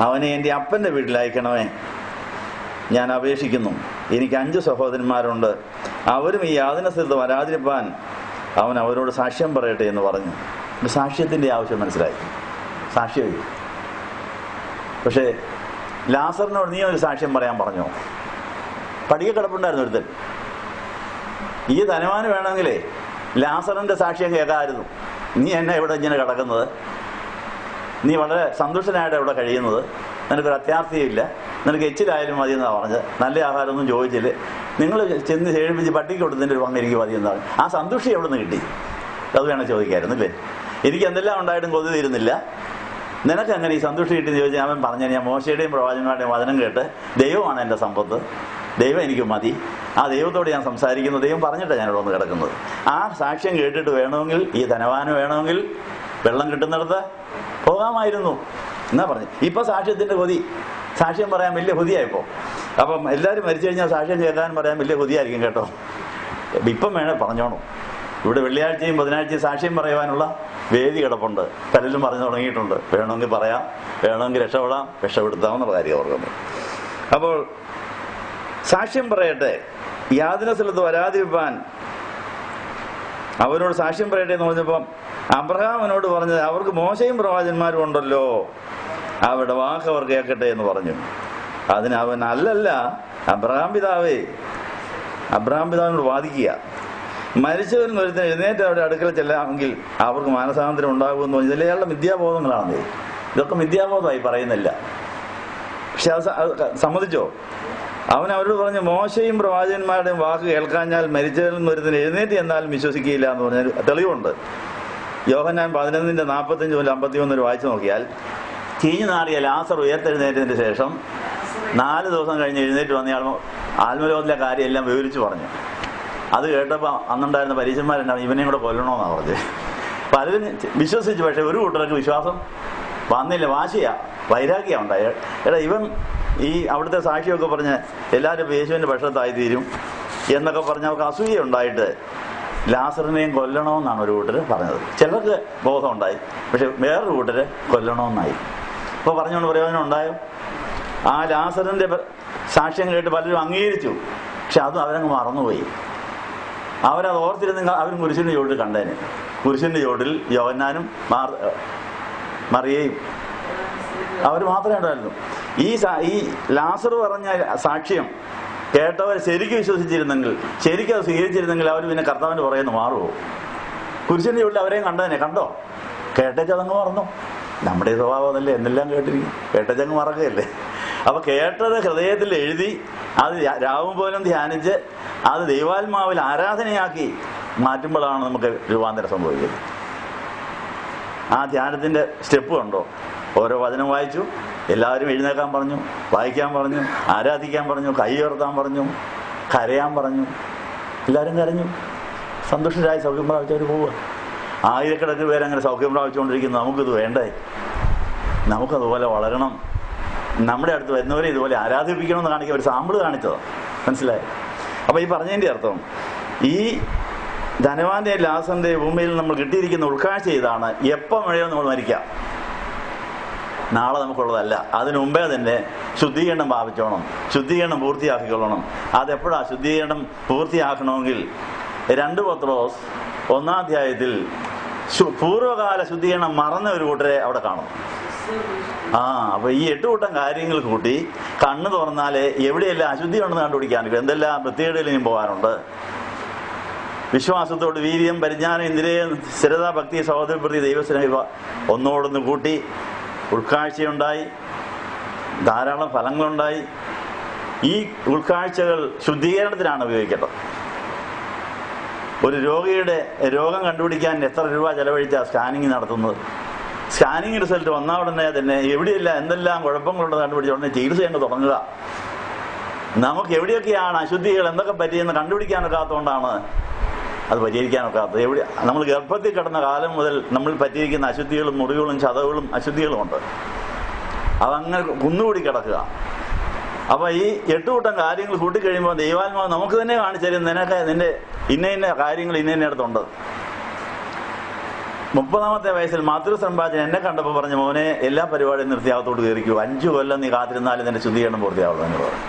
അവനെ എൻ്റെ അപ്പൻ്റെ വീട്ടിൽ അയക്കണമേ, ഞാൻ അപേക്ഷിക്കുന്നു. എനിക്ക് 5 സഹോദരന്മാരുണ്ട്, അവരും ഈ യാതന സ്ഥലത്ത് വരാതിരിപ്പാൻ അവൻ അവരോട് സാക്ഷ്യം പറയട്ടെ എന്ന് പറഞ്ഞു. സാക്ഷ്യത്തിൻ്റെ ആവശ്യം മനസ്സിലായി. സാക്ഷ്യം. പക്ഷേ ലാസറിനോട് നീ ഒരു സാക്ഷ്യം പറയാൻ പറഞ്ഞോ? പടിക കിടപ്പുണ്ടായിരുന്നു ഒരുത്തൻ. ഈ ധനവാന് വേണമെങ്കിലേ ലാസറിന്റെ സാക്ഷ്യം കേൾക്കാമായിരുന്നു. നീ എന്നെ ഇവിടെ ഇങ്ങനെ കിടക്കുന്നത്, നീ വളരെ സന്തുഷ്ടനായിട്ട് ഇവിടെ കഴിയുന്നത്, നിനക്കൊരു അത്യാർത്ഥിയില്ല, നിനക്ക് എച്ചിലായാലും മതി എന്നാണ് പറഞ്ഞത്, നല്ല ആഹാരമൊന്നും ചോദിച്ചില്ല, നിങ്ങൾ ചെന്ന് ചേഴിപ്പിച്ച് പട്ടിക്ക് കൊടുത്തതിൻ്റെ ഒരു പങ്ക് എനിക്ക് മതി എന്നാണ്. ആ സന്തുഷ്ടി എവിടെ നിന്ന് കിട്ടി? അത് വേണം ചോദിക്കായിരുന്നു അല്ലേ? എനിക്ക് എന്തെല്ലാം ഉണ്ടായിട്ടും കൊതി തീരുന്നില്ല, നിനക്ക് അങ്ങനെ ഈ സന്തുഷ്ടി കിട്ടിയെന്ന് ചോദിച്ചാൽ അവൻ പറഞ്ഞു, ഞാൻ മോശയുടെയും പ്രവാചകന്മാരുടെയും വചനം കേട്ട് ദൈവമാണ് എൻ്റെ സമ്പത്ത്, ദൈവം എനിക്ക് മതി, ആ ദൈവത്തോട് ഞാൻ സംസാരിക്കുന്നു, ദൈവം പറഞ്ഞിട്ടാണ് ഞാനിവിടെ വന്ന് കിടക്കുന്നത്. ആ സാക്ഷ്യം കേട്ടിട്ട് വേണമെങ്കിൽ, ഈ ധനവാന് വേണമെങ്കിൽ വെള്ളം കിട്ടുന്നിടത്ത് പോകാമായിരുന്നു എന്നാ പറഞ്ഞു. ഇപ്പൊ സാക്ഷ്യത്തിന്റെ കൊതി, സാക്ഷ്യം പറയാൻ വലിയ കൊതിയായിപ്പോ. അപ്പം എല്ലാവരും മരിച്ചു കഴിഞ്ഞാൽ സാക്ഷ്യം കേൾക്കാൻ പറയാൻ വലിയ കൊതിയായിരിക്കും കേട്ടോ. ഇപ്പം വേണേ പറഞ്ഞോണം. ഇവിടെ വെള്ളിയാഴ്ചയും ബുധനാഴ്ചയും സാക്ഷ്യം പറയുവാനുള്ള വേദി കിടപ്പുണ്ട്, പലരും പറഞ്ഞു തുടങ്ങിയിട്ടുണ്ട്. വേണമെങ്കിൽ പറയാം, വേണമെങ്കിൽ രക്ഷപ്പെടാം, രക്ഷപ്പെടുത്താമെന്നുള്ള കാര്യം ഓർക്കുന്നു. അപ്പോൾ സാക്ഷ്യം പറയട്ടെ, യാതന സ്ഥലത്ത് വരാതിരിപ്പാൻ അവനോട് സാക്ഷ്യം പറയട്ടെ എന്ന് പറഞ്ഞപ്പം അബ്രഹാം അവനോട് പറഞ്ഞത്, അവർക്ക് മോശയും പ്രവാചകന്മാരും ഉണ്ടല്ലോ, അവരുടെ വാക്ക് അവർ കേൾക്കട്ടെ എന്ന് പറഞ്ഞു. അതിന് അവൻ, അല്ലല്ല അബ്രഹാം പിതാവേ, അബ്രഹാം പിതാവിനോട് വാദിക്കുക, മരിച്ചവരും ഒരുത്തൻ എഴുന്നേറ്റ് അവരുടെ അടുക്കൽ ചെല്ലാമെങ്കിൽ അവർക്ക് മാനസാന്തരം ഉണ്ടാകുമെന്ന് പറഞ്ഞു. ഇതിലെ അയാളുടെ മിഥ്യാബോധങ്ങളാണ്. ഇതൊക്കെ മിഥ്യാബോധമായി പറയുന്നില്ല. പക്ഷെ അത് സമ്മതിച്ചോ? അവൻ അവരോട് പറഞ്ഞു, മോശയും പ്രവാചകന്മാരുടെയും വാക്ക് കേൾക്കാഞ്ഞാൽ മരിച്ചവരിൽ നിന്ന് ഒരുത്തൻ എഴുന്നേറ്റ് എന്നാലും വിശ്വസിക്കുകയില്ല എന്ന് പറഞ്ഞാൽ തെളിവുണ്ട്. യോഹന്നാൻ 11:45-51 വായിച്ചു നോക്കിയാൽ, ചീഞ്ഞു നാറിയ ലാസർ ഉയർത്തെഴുന്നേറ്റതിന് ശേഷം 4 ദിവസം കഴിഞ്ഞ് എഴുന്നേറ്റ് വന്നയാൾ ആത്മലോകത്തിലെ കാര്യം എല്ലാം വിവരിച്ചു പറഞ്ഞു. അത് കേട്ടപ്പോൾ അന്നുണ്ടായിരുന്ന പരീക്ഷന്മാരുണ്ടാവും, ഇവനെയും കൂടെ കൊല്ലണമെന്നാണ് പറഞ്ഞത്. പലരും വിശ്വസിച്ചു. പക്ഷെ ഒരു കൂട്ടർക്ക് വിശ്വാസം വന്നില്ല. വാശിയാ, വൈരാഗ്യം ഉണ്ടായ. എടാ, ഇവൻ ഈ അവിടുത്തെ സാക്ഷിയൊക്കെ പറഞ്ഞ് എല്ലാവരും യേശുവിൻ്റെ പക്ഷത്തായി തീരും എന്നൊക്കെ പറഞ്ഞ് അവർക്ക് അസൂയ ഉണ്ടായിട്ട് ലാസറിനെയും കൊല്ലണമെന്നാണ് ഒരു കൂട്ടർ പറഞ്ഞത്. ചിലർക്ക് ബോധമുണ്ടായി, പക്ഷെ വേറൊരു കൂട്ടർ കൊല്ലണമെന്നായി. അപ്പോൾ പറഞ്ഞുകൊണ്ട് പ്രയോജനം ഉണ്ടായോ? ആ ലാസറിന്റെ സാക്ഷ്യം കേട്ട് പലരും അംഗീകരിച്ചു, പക്ഷെ അതും അവരങ്ങ് മറന്നുപോയി. അവരത് ഓർത്തിരുന്നെങ്കിൽ അവരും കുരിശിന്റെ ചുവട്ടിൽ കണ്ടേനെ. കുരിശിന്റെ ചുവട്ടിൽ യോഹന്നാനും മറിയയും അവർ മാത്രമേ ഉണ്ടായിരുന്നു. ഈ ലാസർ പറഞ്ഞ സാക്ഷ്യം കേട്ടവർ ശരിക്കും വിശ്വസിച്ചിരുന്നെങ്കിൽ, ശരിക്കും അത് സ്വീകരിച്ചിരുന്നെങ്കിൽ അവർ പിന്നെ കർത്താവിന്റെ പുറകെന്ന് മാറുമോ? കുരിശിന്റെ ചുവട്ടിൽ അവരെയും കണ്ടതിനെ കണ്ടോ? കേട്ടേച്ചതങ്ങ് മറന്നു. നമ്മുടെ സ്വഭാവമല്ലേ, എന്തെല്ലാം കേട്ടിരിക്കും, കേട്ടേച്ചങ്ങ് മറക്കുകയല്ലേ. അപ്പൊ കേട്ടത് ഹൃദയത്തിൽ എഴുതി അത് രാവും പോലും ധ്യാനിച്ച് അത് ദൈവാത്മാവിൽ ആരാധനയാക്കി മാറ്റുമ്പോഴാണ് നമുക്ക് രൂപാന്തരം സംഭവിക്കുന്നത്. ആ ധ്യാനത്തിന്റെ സ്റ്റെപ്പ് കണ്ടോ? ഓരോ വചനം വായിച്ചു, എല്ലാവരും എഴുന്നേക്കാൻ പറഞ്ഞു, വായിക്കാൻ പറഞ്ഞു, ആരാധിക്കാൻ പറഞ്ഞു, കൈ ഉയർത്താൻ പറഞ്ഞു, കരയാൻ പറഞ്ഞു. എല്ലാവരും കരഞ്ഞു, സന്തോഷരായി സൗഖ്യം പ്രാപിച്ചവർ പോവുക. ആയിരക്കണക്കിന് പേരങ്ങനെ സൗഖ്യം പ്രാപിച്ചുകൊണ്ടിരിക്കുന്നു. നമുക്കിത് വേണ്ടേ? നമുക്കതുപോലെ വളരണം. നമ്മുടെ അടുത്ത് വരുന്നവരെ ഇതുപോലെ ആരാധിപ്പിക്കണമെന്ന് കാണിക്കാൻ ഒരു സാമ്പിൾ കാണിച്ചത്. മനസ്സിലായി? അപ്പൊ ഈ പറഞ്ഞതിന്റെ അർത്ഥം, ഈ ധനവാന്റെ ലാസറിന്റെ ഭൂമിയിൽ നമ്മൾ കിട്ടിയിരിക്കുന്ന ഉൾക്കാഴ്ച ഇതാണ്: എപ്പം വേണോ നമ്മൾ മരിക്കാം, നാളെ നമുക്കുള്ളതല്ല. അതിനു മുമ്പേ തന്നെ ശുദ്ധീകരണം ഭാവിച്ചോണം, ശുദ്ധീകരണം പൂർത്തിയാക്കിക്കൊള്ളണം. അതെപ്പോഴാ ശുദ്ധീകരണം പൂർത്തിയാക്കണമെങ്കിൽ 2 പത്രോസ് 1-ാം അധ്യായത്തിൽ പൂർവ്വകാല ശുദ്ധീകരണം മറന്ന ഒരു കൂട്ടരെ അവിടെ കാണും. അപ്പൊ ഈ 8 കൂട്ടം കാര്യങ്ങൾ കൂട്ടി കണ്ണ് തുറന്നാലേ എവിടെയെല്ലാം അശുദ്ധി ഉണ്ടെന്ന് കണ്ടുപിടിക്കാൻ, എന്തെല്ലാം വൃത്തികേടിലും പോകാനുണ്ട്. വിശ്വാസത്തോട് വീര്യം, പരിജ്ഞാനം, ഇന്ദ്രിയം, സ്ഥിരത, ഭക്തി, സഹോദരപ്രതി, ദൈവസ്നേഹ ഒന്നോടൊന്ന് കൂട്ടി ഉൾക്കാഴ്ചയുണ്ടായി, ധാരാളം ഫലങ്ങളുണ്ടായി. ഈ ഉൾക്കാഴ്ചകൾ ശുദ്ധീകരണത്തിനാണ് ഉപയോഗിക്കേണ്ടത്. ഒരു രോഗിയുടെ രോഗം കണ്ടുപിടിക്കാൻ എത്ര രൂപ ചെലവഴിച്ചാൽ സ്കാനിങ് നടത്തുന്നത്? സ്കാനിങ് റിസൾട്ട് വന്ന ഉടനെ തന്നെ എവിടെയല്ല എന്തെല്ലാം കുഴപ്പങ്ങളുണ്ടെന്ന് കണ്ടുപിടിച്ച ഉടനെ ചികിത്സ അങ്ങ് തുടങ്ങുക. നമുക്ക് എവിടെയൊക്കെയാണ് അശുദ്ധികൾ, എന്തൊക്കെ പറ്റിയെന്ന് കണ്ടുപിടിക്കാനൊക്കാത്തതുകൊണ്ടാണ് അത് പരിഹരിക്കാനൊക്കാത്തത്. എവിടെ നമ്മൾ ഗർഭത്തിൽ കിടന്ന കാലം മുതൽ നമ്മൾ പറ്റിയിരിക്കുന്ന അശുദ്ധികളും മുറിവുകളും ചതവുകളും അശുദ്ധികളും ഉണ്ട്. അതങ്ങനെ കുന്നുകൂടി കിടക്കുക. അപ്പൊ ഈ 8 കൂട്ടം കാര്യങ്ങൾ കൂട്ടിക്കഴിയുമ്പോൾ ദൈവാത്മാവ് നമുക്ക് തന്നെ കാണിച്ചു തരും, നിനക്ക് നിന്റെ ഇന്ന കാര്യങ്ങൾ ഇന്നയിടത്തുണ്ട്. 30-ാമത്തെ വയസ്സിൽ മാതൃസമ്പാദന എന്നെ കണ്ടപ്പോൾ പറഞ്ഞു, മോനെ എല്ലാ പരിപാടിയും നിർത്തി അകത്തോട്ട് കയറിക്കൂ, 5 കൊല്ലം നീ കാത്തിരുന്നാലും നിന്റെ ശുദ്ധീകരണം പൂർത്തിയാവുള്ളൂ എന്ന് പറഞ്ഞു.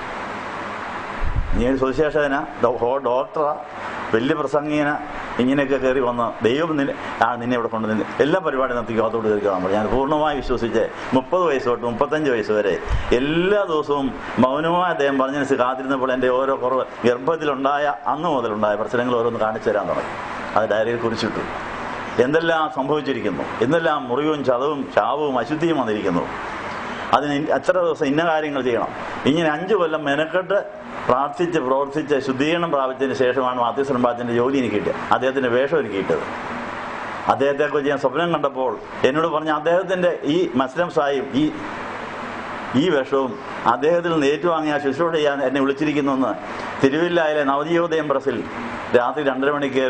നീ ഒരു സുവിശേഷകന, ഡോക്ടറാ, വലിയ പ്രസംഗീന, ഇങ്ങനെയൊക്കെ കയറി വന്ന് ദൈവം നിന്നെ ഇവിടെ കൊണ്ടുവന്ന് എല്ലാ പരിപാടിയും നിർത്തിക്കും, അകത്തോട്ട് കയറിക്കാൻ പറഞ്ഞു. ഞാൻ പൂർണ്ണമായി വിശ്വസിച്ച് 30 വയസ്സ് തൊട്ട് 35 വയസ്സ് വരെ എല്ലാ ദിവസവും മൗനമായി അദ്ദേഹം പറഞ്ഞനുസരിച്ച് കാത്തിരുന്നപ്പോൾ എൻ്റെ ഓരോ കുറവ് ഗർഭത്തിലുണ്ടായ അന്ന് മുതലുണ്ടായ പ്രശ്നങ്ങൾ ഓരോന്ന് കാണിച്ചു തരാൻ തുടങ്ങി. അത് ഡയറിയിൽ കുറിച്ചിട്ടു. എന്തെല്ലാം സംഭവിച്ചിരിക്കുന്നു, എന്തെല്ലാം മുറിവും ചതവും ശാപവും അശുദ്ധിയും വന്നിരിക്കുന്നു, അതിന് എത്ര ദിവസം ഇന്ന കാര്യങ്ങൾ ചെയ്യണം. ഇങ്ങനെ 5 കൊല്ലം മെനക്കെട്ട് പ്രാർത്ഥിച്ച് പ്രവർത്തിച്ച് ശുദ്ധീകരണം പ്രാപിച്ചതിന് ശേഷമാണ് മാത്യുസ്രംബാച്ചൻ്റെ ജോലി എനിക്ക് കിട്ടിയത്, അദ്ദേഹത്തിൻ്റെ വേഷം എനിക്ക് കിട്ടിയത്. അദ്ദേഹത്തെക്കുറിച്ച് ഞാൻ സ്വപ്നം കണ്ടപ്പോൾ എന്നോട് പറഞ്ഞ അദ്ദേഹത്തിൻ്റെ ഈ മസ്ലം സായും ഈ വേഷവും അദ്ദേഹത്തിൽ നിന്ന് ഏറ്റുവാങ്ങിയ ശുശ്രൂഷ ചെയ്യാൻ എന്നെ വിളിച്ചിരിക്കുന്നുവെന്ന് തിരുവില്ലായിലെ നവജീവോദയം പ്രസിൽ രാത്രി 2:30 മണിക്ക്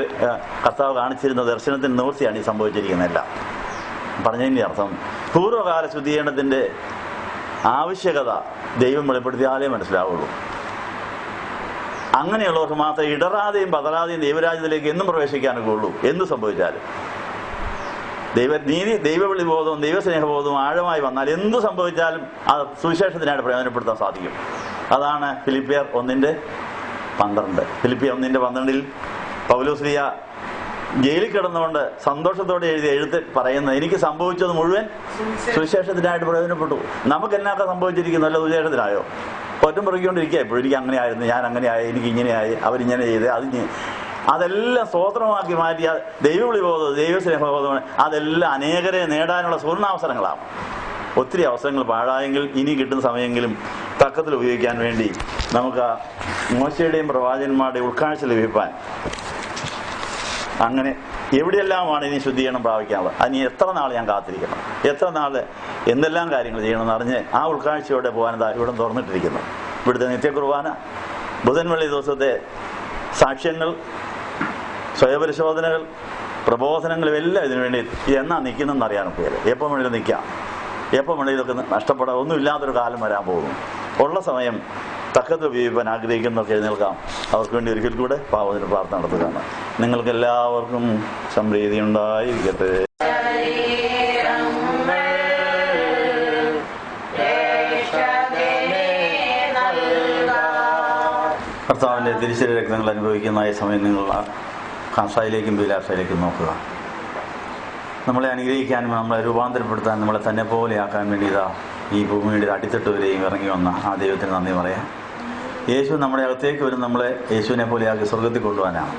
കർത്താവ് കാണിച്ചിരുന്ന ദർശനത്തിന് നിവൃത്തിയാണ് ഈ സംഭവിച്ചിരിക്കുന്നതെല്ലാം. പറഞ്ഞതിൻ്റെ അർത്ഥം പൂർവ്വകാല ശുദ്ധീകരണത്തിൻ്റെ ആവശ്യകത ദൈവം വെളിപ്പെടുത്തിയാലേ മനസ്സിലാവുള്ളൂ. അങ്ങനെയുള്ളവർക്ക് മാത്രമേ ഇടറാതെയും പതറാതെയും ദൈവരാജ്യത്തിലേക്ക് എന്നും പ്രവേശിക്കാനൊക്കെ ഉള്ളൂ. എന്ത് സംഭവിച്ചാലും ദൈവവിളിബോധവും ദൈവസ്നേഹബോധവും ആഴമായി വന്നാൽ എന്ത് സംഭവിച്ചാലും അത് സുവിശേഷത്തിനായിട്ട് പ്രയോജനപ്പെടുത്താൻ സാധിക്കും. അതാണ് ഫിലിപ്പിയർ 1:12. ഫിലിപ്പിയർ 1:12 പൗലോസ്ലീഹ ജയിലിൽ കിടന്നുകൊണ്ട് സന്തോഷത്തോടെ എഴുതിയ എഴുത്ത് പറയുന്നത്, എനിക്ക് സംഭവിച്ചത് മുഴുവൻ സുവിശേഷത്തിനായിട്ട് പ്രയോജനപ്പെട്ടു. നമുക്ക് എന്നൊക്കെ സംഭവിച്ചിരിക്കുന്നു, അല്ല സുവിശേഷത്തിനായോ? ഒറ്റം പിറക്കിക്കൊണ്ടിരിക്കുക എപ്പോഴും. എനിക്ക് അങ്ങനെയായിരുന്നു, ഞാൻ അങ്ങനെയായി, എനിക്ക് ഇങ്ങനെയായി, അവരിങ്ങനെ ചെയ്ത്, അതെല്ലാം സ്തോത്രമാക്കി മാറ്റിയ ദൈവവിളിബോധം ദൈവസ്നേഹബോധമാണ്. അതെല്ലാം അനേകരെ നേടാനുള്ള സുവർണാവസരങ്ങളാണ്. ഒത്തിരി അവസരങ്ങൾ പാഴായെങ്കിൽ ഇനി കിട്ടുന്ന സമയമെങ്കിലും തക്കത്തിൽ ഉപയോഗിക്കാൻ വേണ്ടി നമുക്ക് മോശയുടെയും പ്രവാചകന്മാരുടെയും ഉൾക്കാഴ്ച ലഭിക്കാൻ, അങ്ങനെ എവിടെയെല്ലാമാണ് ഇനി ശുദ്ധീകരണം പ്രാപിക്കാനുള്ളത്, അതിന് എത്ര നാൾ ഞാൻ കാത്തിരിക്കണം, എത്ര നാൾ എന്തെല്ലാം കാര്യങ്ങൾ ചെയ്യണമെന്ന് അറിഞ്ഞ് ആ ഉൾക്കാഴ്ചയോടെ പോകാൻ ഇവിടെ തുറന്നിട്ടിരിക്കുന്നു. ഇവിടുത്തെ നിത്യകുർബാന, ബുധൻ വെള്ളി ദിവസത്തെ സാക്ഷ്യങ്ങൾ, സ്വയപരിശോധനകൾ, പ്രബോധനങ്ങളും എല്ലാം ഇതിനു വേണ്ടി എന്നാ നിൽക്കുന്നതെന്ന് അറിയാനൊക്കെ എപ്പം വേണമെങ്കിലും നിൽക്കാം, എപ്പം വേണമെങ്കിലും ഇതൊക്കെ നഷ്ടപ്പെടാൻ ഒന്നുമില്ലാത്തൊരു കാലം വരാൻ പോകുന്നു. ഉള്ള സമയം തക്കത്ത് ഉപയോഗിക്കാൻ ആഗ്രഹിക്കുന്നവർക്ക് എഴുന്നേൽക്കാം. അവർക്ക് വേണ്ടി ഒരിക്കൽ കൂടെ പാവത്തിന് പ്രാർത്ഥന നടത്തുകയാണ്. നിങ്ങൾക്ക് എല്ലാവർക്കും സമൃദ്ധി ഉണ്ടായിരിക്കട്ടെ. കർത്താവിൻ്റെ തിരിച്ചറി രക്തങ്ങൾ അനുഭവിക്കുന്ന ഈ സമയം നിങ്ങൾ കാസായിലേക്കും ബീലാസായിലേക്കും നോക്കുക. നമ്മളെ അനുഗ്രഹിക്കാനും നമ്മളെ രൂപാന്തരപ്പെടുത്താൻ, നമ്മളെ തന്നെ പോലെയാക്കാൻ വേണ്ടി ഈ ഭൂമിയുടെ അടിത്തട്ട് വരെയും ഇറങ്ങി വന്ന ആ ദൈവത്തിന് നന്ദി പറയാം. യേശു നമ്മുടെ അകത്തേക്ക് വരും നമ്മളെ യേശുവിനെ പോലെയാക്കി സ്വർഗത്തിൽ കൊണ്ടുപോകാനാണ്.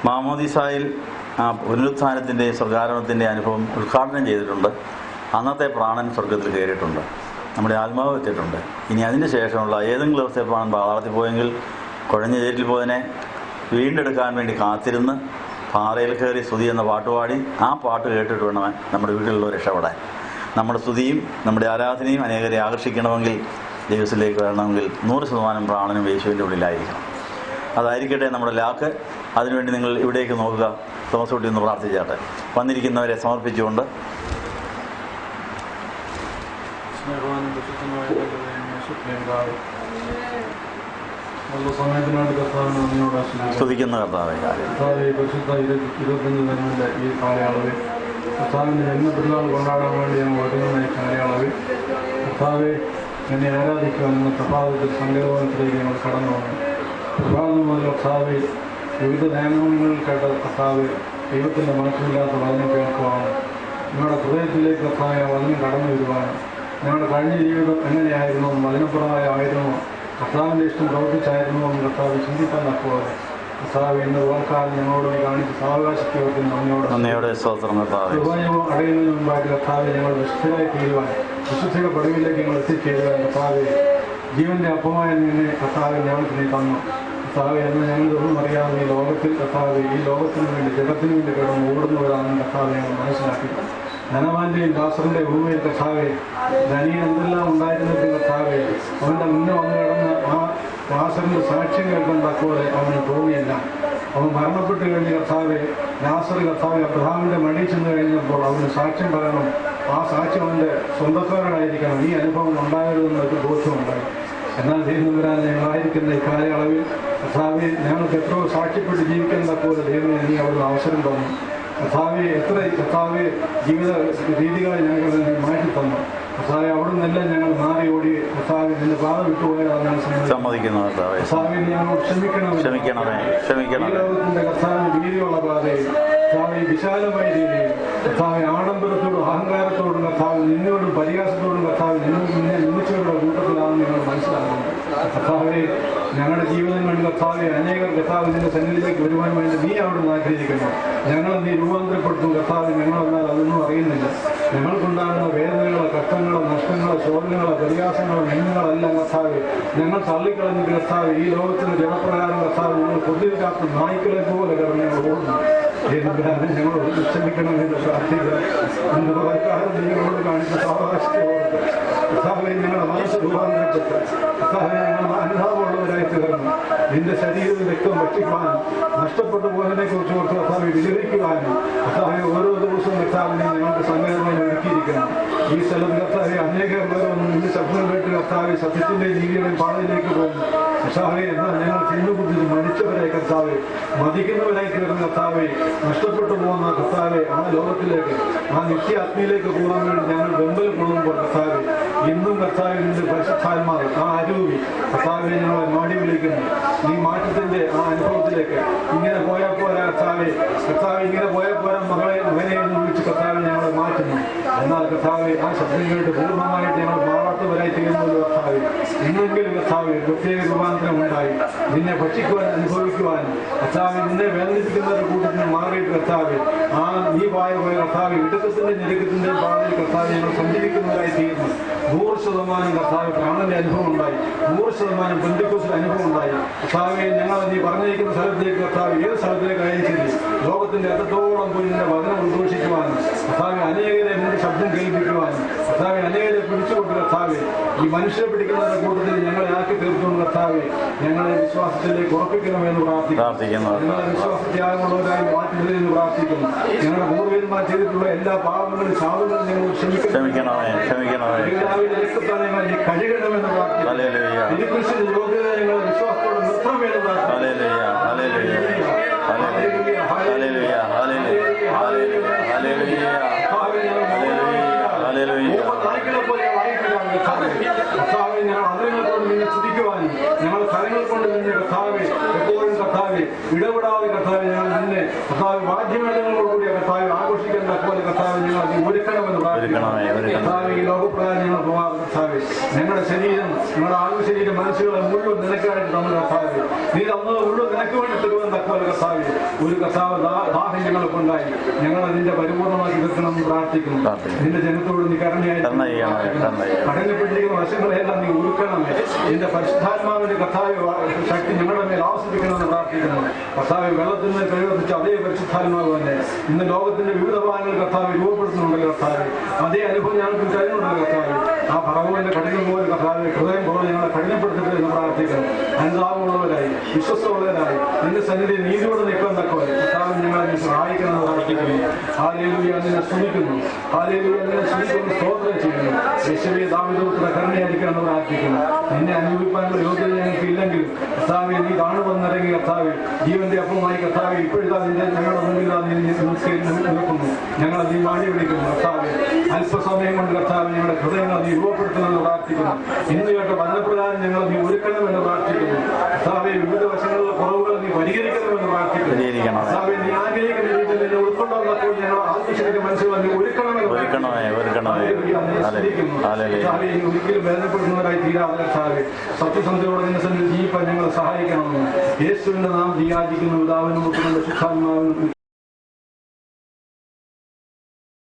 മാമോദീസായിൽ ആ പുനരുത്ഥാനത്തിൻ്റെയും സ്വർഗാരോഹണത്തിൻ്റെ അനുഭവം ഉദ്ഘാടനം ചെയ്തിട്ടുണ്ട്. അന്നത്തെ പ്രാണൻ സ്വർഗത്തിൽ കയറിയിട്ടുണ്ട്, നമ്മുടെ ആത്മാവ് എത്തിയിട്ടുണ്ട്. ഇനി അതിന് ശേഷമുള്ള ഏതെങ്കിലും ദിവസത്തെ പ്രാണൻ പാതാളത്തിൽ പോയെങ്കിൽ കുഴഞ്ഞ ചേറ്റിൽ പോയതിനെ വീണ്ടെടുക്കാൻ വേണ്ടി കാത്തിരുന്ന് പാറയിൽ കയറി സ്തുതി എന്ന പാട്ടുപാടി ആ പാട്ട് കേട്ടിട്ട് വേണം നമ്മുടെ വീട്ടിലുള്ളവർ രക്ഷപ്പെടാൻ. നമ്മുടെ സ്തുതിയും നമ്മുടെ ആരാധനയും അനേകരെ ആകർഷിക്കണമെങ്കിൽ, ദൈവത്തിലേക്ക് വരണമെങ്കിൽ 100% പ്രാണനും യേശുവിൻ്റെ ഉള്ളിലായിരിക്കണം. അതായിരിക്കട്ടെ നമ്മുടെ ലാക്ക്. അതിനുവേണ്ടി നിങ്ങൾ ഇവിടേക്ക് നോക്കുക. തോമസ് കുട്ടി ഒന്ന് പ്രാർത്ഥിച്ചാട്ടെ. വന്നിരിക്കുന്നവരെ സമർപ്പിച്ചുകൊണ്ട് സ്തുതിക്കുന്ന കർത്താവേ, പരിശുദ്ധ 25 ജന്മന്റെ ഈ കാലയളവിൽ കർത്താവിൻ്റെ ജന്മത്തിനാൾ കൊണ്ടാടാൻ വേണ്ടി ഞങ്ങൾ ഒരുങ്ങുന്ന ഈ കാലയളവിൽ കർത്താവെ എന്നെ ആരാധിക്കുവാൻ എന്ന പ്രഭാതത്തിൽ സങ്കേതത്തിലേക്ക് ഞങ്ങൾ കടന്നു വന്നു. പ്രഭാതം മുതൽ കർത്താവെ വിവിധ ധ്യാനങ്ങളിൽ കേട്ട കർത്താവെ ദൈവത്തിൻ്റെ മനസ്സില്ലാത്ത വചനം കേൾക്കുവാനും ഞങ്ങളുടെ ഹൃദയത്തിലേക്ക് കർത്താവെ വചനം കടന്നു വരുവാനും ഞങ്ങളുടെ കഴിഞ്ഞ ജീവിതം എങ്ങനെയായിരുന്നു, വചനപ്രദമായിരുന്നു, കർത്താവിൻ്റെ ഇഷ്ടം പ്രവർത്തിച്ചായിരുന്നു എന്ന് കർത്താവ് ചിന്തിക്കാൻ തക്കപോലെ കർത്താവ് ഇന്ന് ഓർക്കാലം ഞങ്ങളോട് കാണിച്ച് സാവകാശത്തോടെ നന്ദിയോടെ അടയുന്നതിന് മുമ്പായിട്ട് കർത്താവ് ഞങ്ങൾ വിശുദ്ധരായി തീരുവാൻ, വിശുദ്ധിയുടെ പടവിലേക്ക് ഞങ്ങൾ എത്തിച്ചേരുവാൻ കർത്താവ് ജീവന്റെ അപ്പമായ നിന്നെ കർത്താവ് ഞങ്ങൾക്ക് നീ തന്നു. കർത്താവ് എന്ന് ഞങ്ങളൊന്നും അറിയാവുന്ന ഈ ലോകത്തിൽ കർത്താവ് ഈ ലോകത്തിന് വേണ്ടി ജഗത്തിന് വേണ്ടി കിടന്ന് ഓടുന്നവരാണെന്ന് കർത്താവ് ഞങ്ങൾ മനസ്സിലാക്കി. ധനവാന്റെയും ദാസറിന്റെ ഭൂമിയിൽ കർത്താവെ ധനിയൻ എന്തെല്ലാം ഉണ്ടായിരുന്നിട്ട് കർത്താവെ അവൻ്റെ മുന്നേ വന്നു കിടന്ന ആ ദാസറിന്റെ സാക്ഷ്യം കേൾക്കാൻ തക്കപോലെ അവന് തോന്നിയില്ല. അവൻ മരണപ്പെട്ട് കഴിഞ്ഞ് കർത്താവെ ലാസർ കർത്താവെ അബ്രഹാമിന്റെ മടി ചെന്ന് കഴിഞ്ഞപ്പോൾ അവന് സാക്ഷ്യം പറയണം. ആ സാക്ഷ്യം അവൻ്റെ സ്വന്തക്കാരനായിരിക്കണം. ഈ അനുഭവം ഉണ്ടായതെന്നൊരു ബോധ്യമുണ്ടായി. എന്നാൽ ദൈവം വരാൻ ഞങ്ങളായിരിക്കുന്ന ഈ കാലയളവിൽ കർത്താവെ ഞങ്ങൾക്ക് എത്രയോ സാക്ഷ്യപ്പെട്ട് ജീവിക്കാൻ തക്കപോലെ ദൈവം നീ അവിടുന്ന് അവസരം തന്നു. കർത്താവെ കർത്താവെ ജീവിത രീതികളെ ഞങ്ങൾ മാറ്റി തന്നു. കർത്താവെ അവിടെ നിന്നെല്ലാം ഞങ്ങൾ മാറി ഓടി കർത്താവെ നിന്റെ പാത വിട്ടുപോയതാണ് ഞങ്ങൾ സമ്മതിക്കുന്നു. കർത്താവെ ഞങ്ങൾ ക്ഷമിക്കണമേ. ഈ ലോകത്തിന്റെ കർത്താവിന് വീതിയുള്ള പാതയിൽ കർത്താവെ വിശാലമായ രീതിയിൽ കർത്താവെ ആഡംബരത്തോടും അഹങ്കാരത്തോടും കർത്താവ് നിന്നോടും പരിഹാസത്തോടും കർത്താവ് നിന്നെ നിന്നിച്ചുള്ള കൂട്ടത്തിലാണെന്ന് ഞങ്ങൾ മനസ്സിലാക്കുന്നു. കർത്താവെ ഞങ്ങളുടെ ജീവിതങ്ങൾ കർത്താവെ അനേകം കർത്താവ് നിന്റെ സന്നിധിയിലേക്ക് വരുവാൻ വേണ്ടി നീ അവിടെ നിന്ന് ആഗ്രഹിക്കുന്നു. ഞങ്ങൾ നീ രൂപാന്തരപ്പെടുത്തും കർത്താവ്. ഞങ്ങളെന്നാൽ അതൊന്നും അറിയുന്നില്ല. ഞങ്ങൾക്കുണ്ടാകുന്ന വേദനകളോ കഷ്ടങ്ങളോ നഷ്ടങ്ങളോ ശോധനകളോ പരിഹാസങ്ങളോ നിന്ദകളെല്ലാം കർത്താവ് ഞങ്ങൾ തള്ളിക്കളഞ്ഞിട്ട് കർത്താവ് ഈ ലോകത്തിന്റെ ജനപ്രകാരം കർത്താവ് ഞങ്ങൾ കൊതിരിക്കാത്ത നായ്ക്കളെ പോലെ കിടന്ന് ഞങ്ങൾ ഓടുന്നു. ഞങ്ങളോട് ക്ഷമിക്കണമെന്ന് പ്രാർത്ഥിക്കുക. നിങ്ങളോട് കാണിച്ച സാവകാശത്തെ ഓർത്ത് കർത്താവെ ഞങ്ങളുടെ മനസ്സ് രൂപാന്തരപ്പെട്ട് കർത്താവെ ഞങ്ങൾ അനുതാപമുള്ളവരായി തീർന്നു. നിന്റെ ശരീരം രക്തം ഭക്ഷിക്കുവാനും നഷ്ടപ്പെട്ടു പോയതിനെ കുറിച്ച് ഓർത്ത് കർത്താവെ വിലപിക്കുവാനും കർത്താവെ ഓരോ ദിവസവും കർത്താവിനെ ഞങ്ങൾക്ക് സംഗതമായി ഒരുക്കിയിരിക്കണം. ഈ സ്ഥലത്ത് കർത്താവെ അനേകം പേരൊന്നും നിന്റെ ശബ്ദം കേട്ട് കർത്താവെ സത്യത്തിന്റെ നീതിയുടെ പാതയിലേക്ക് പോകുന്നു. കർത്താവെ എന്നാൽ ഞങ്ങൾ തിന്നുകുതിച്ച് മരിച്ചവരെ കർത്താവെ മതിക്കുന്നവരായി തീർന്ന കർത്താവെ നഷ്ടപ്പെട്ടു പോകുന്ന കർത്താവെ ആ ലോകത്തിലേക്ക് ആ നിത്യാത്മയിലേക്ക് പോകാൻ വേണ്ടി ഞങ്ങൾ വെമ്പൽ കൊള്ളുമ്പോൾ കർത്താവെ ഇന്നും കർത്താവെ നിന്റെ പരിശുദ്ധാത്മാവ് ആ അരൂപി കർത്താവെ ഞങ്ങളെ മാടി വിളിക്കുന്നു. ഈ മാറ്റത്തിന്റെ ആ അനുഭവത്തിലേക്ക് ഇങ്ങനെ പോയാൽ പോരാ കർത്താവെ ഇങ്ങനെ പോയാൽ പോരാ മകളെ മകനെ എന്ന് വിളിച്ച് കർത്താവെ ഞങ്ങളെ മാറ്റുന്നു. എന്നാൽ കർത്താവെ ആ ശബ്ദം കേട്ട് പൂർണ്ണമായിട്ട് ഞങ്ങൾ മാറാത്തവരായി തീരുന്നത് കർത്താവെ ഇന്നെങ്കിലും കർത്താവെ പ്രത്യേക രൂപാന്തരം ഉണ്ടായി നിന്നെ ഭക്ഷിക്കുവാൻ അനുഭവിക്കുവാൻ കർത്താവെ നിന്നെ വേദനിപ്പിക്കുന്നവരുടെ കൂട്ടത്തിൽ മാറിയിട്ട് കർത്താവെ ആ നീ പോയ കർത്താവെ ഇടുക്കത്തിന്റെ ഞെരുക്കത്തിന്റെ പാതയിൽ കർത്താവെ ഞങ്ങൾ സഞ്ചരിക്കുന്നവരായി തീരുന്നു. 100% കർത്താവ് പ്രാണന്റെ അനുഭവം ഉണ്ടായി. 100% പെന്തക്കോസ്തിന്റെ അനുഭവം ഉണ്ടായി. കർത്താവെ ഞങ്ങൾ നീ പറഞ്ഞിരിക്കുന്ന സ്ഥലത്തേക്ക് കർത്താവ് ഏത് സ്ഥലത്തേക്ക് അയച്ചില്ല ലോകത്തിന്റെ അത്രത്തോളം പോയി നിന്റെ വചനം ഉദ്ഘോഷിക്കുവാനും കർത്താവെ അനേകരെ നിന്റെ ശബ്ദം കേൾപ്പിക്കുവാനും കർത്താവെ അനേകരെ പിടിച്ചുകൊണ്ട് കർത്താവെ ഈ മനുഷ്യരെ പിടിക്കുന്നവരുടെ കൂട്ടത്തിൽ ഞങ്ങളെ ആക്കി തീർത്തുകൊണ്ട് കർത്താവെ ഞങ്ങളെ വിശ്വാസത്തിലേക്ക് ഉറപ്പിക്കണമെന്ന് പ്രാർത്ഥിക്കുന്നു. ഞങ്ങളെ വിശ്വാസത്യാഗമുള്ളവരായി മാറ്റുന്നതിന് പ്രാർത്ഥിക്കുന്നു. ഞങ്ങളുടെ പൂർവ്വന്മാർ ചെയ്തിട്ടുള്ള എല്ലാ പാപങ്ങളും ശാപങ്ങളും ഞങ്ങൾ ക്ഷമിക്കണമേ. കഴിയണമെന്ന് പ്രാർത്ഥിക്കുന്നു. യോഗ്യത ഞങ്ങളെ വിശ്വാസത്തോടെ നിർത്തണമെന്ന് പ്രാർത്ഥിക്കുന്നു. സ്തുതിക്കുവാനും ഞങ്ങൾ കരങ്ങൾ കൊണ്ട് നിന്നെ കർത്താവെ എപ്പോഴും കർത്താവെ ഇടപെടാതെ കർത്താവെ ഞങ്ങൾ നിന്നെ കർത്താവ് വാദ്യമേളങ്ങളോടുകൂടിയ കർത്താവ് ആഘോഷിക്കാൻ തക്കപോലെ കർത്താവ് ഞങ്ങൾ ഒരുക്കണമെന്ന് പ്രാർത്ഥിക്കണം. കർത്താവ് ഈ ലോകപ്രകാരം ഞങ്ങൾ പോകാതെ കർത്താവെ ഞങ്ങളുടെ ശരീരം ഞങ്ങളുടെ ആത്മശരീരം മനസ്സുകളെ മുഴുവൻ നിനക്കായിട്ട് നമ്മൾ കർത്താവെ നീ തന്നത് മുഴുവൻ നിനക്ക് വേണ്ടി തരുവാൻ തക്കപോലെ കർത്താവെ ഒരു കർത്താവ് ദാഹം ഞങ്ങൾക്കുണ്ടായി ഞങ്ങൾ അതിന്റെ പരിപൂർണമാക്കി തീർക്കണമെന്ന് പ്രാർത്ഥിക്കുന്നു. നിന്റെ ജനത്തോട് നീ കരുണയായി കടലിപ്പെട്ടിരിക്കുന്ന വശങ്ങളെല്ലാം നീ ഒരുക്കണമേ. നിന്റെ പരിശുദ്ധാത്മാവിന്റെ കർത്താവ് ശക്തി ഞങ്ങളുടെ മേൽ ആവശ്യപ്പിക്കണമെന്ന് പ്രാർത്ഥിക്കുന്നു. കർത്താവ് വെള്ളത്തിൽ നിന്ന് പ്രയോഗിച്ച അതേ പരിശുദ്ധാത്മാവ് തന്നെ ഇന്ന് ലോകത്തിന്റെ വിവിധ ഭാഗങ്ങളിൽ കർത്താവ് രൂപപ്പെടുത്തുന്നുണ്ടല്ലോ കർത്താവ്. അതേ അനുഭവം ഞങ്ങൾക്ക് തരുന്നുണ്ടല്ലോ കർത്താവ്. ആ പറവന്റെ കഠിനം പോലെ കർത്താവ് ഹൃദയം പോലെ ഞങ്ങളെ കഠിനപ്പെടുത്തിട്ട് എന്ന് പ്രാർത്ഥിക്കണം. അനുതാപമുള്ളവരായി വിശ്വസ്തമുള്ളവരായി നിന്റെ സന്നിധി നീതിയോടെ നിൽക്കാൻ തക്കവരെ കർത്താവ് ഞങ്ങളെ നീ സഹായിക്കണമെന്ന് പ്രാർത്ഥിക്കുന്നു. ഹല്ലേലൂയ നിന്നെ സ്തുതിക്കുന്നു. ഹല്ലേലൂയ നിന്നെ സ്തുതിക്കുന്നു. സ്തോത്രം ചെയ്യുന്നു. യേശുവേ ദാവീദുപുത്ര കരുണയായിരിക്കണമെന്ന് പ്രാർത്ഥിക്കുന്നു. നിന്നെ അനുഭവിക്കാനുള്ള യോഗ്യത ഞങ്ങൾക്ക് ഇല്ലെങ്കിൽ കർത്താവെ നീ കാണുവന്നിറങ്ങി കർത്താവ് ജീവന്റെ അപ്പമായി കർത്താവ് ഇപ്പോഴാ നിന്റെ ഞങ്ങളുടെ മുന്നിൽ നിൽക്കുന്നു. ഞങ്ങളെ നീ മാടി വിളിക്കുന്നു കർത്താവ്. അല്പസമയം കൊണ്ട് കർത്താവ് ഞങ്ങളുടെ ഹൃദയങ്ങൾ നീ രൂപപ്പെടുത്തണമെന്ന് പ്രാർത്ഥിക്കുന്നു. ഇന്ന് കേട്ട വചനപ്രകാരം ഞങ്ങൾ നീ ഒരുക്കണമെന്ന് പ്രാർത്ഥിക്കുന്നു. കർത്താവെ വിവിധ വശങ്ങളിലെ കുറവുകൾ നീ പരിഹരിക്കണമെന്ന് പ്രാർത്ഥിക്കുന്നു. കർത്താവെ നീ ആഗ്രഹിക്കുന്ന രീതിയിൽ നിന്നെ ഉൾക്കൊള്ളുന്നപ്പോൾ ഞങ്ങൾ ആത്മശരീരം മനസ്സിൽ നീ ഒരുക്കണമെന്ന് ഒരിക്കലും വേദനപ്പെടുന്നവരായി തീരാതെ കർത്താവെ സത്യസന്ധയോടെ നിന്റെ സന്നിധി ജീവിക്കാൻ ഞങ്ങളെ സഹായിക്കണമെന്ന് യേശുവിന്റെ നാം യാചിക്കുന്നു. പിതാവിനും പുത്രനും പരിശുദ്ധാത്മാവിനും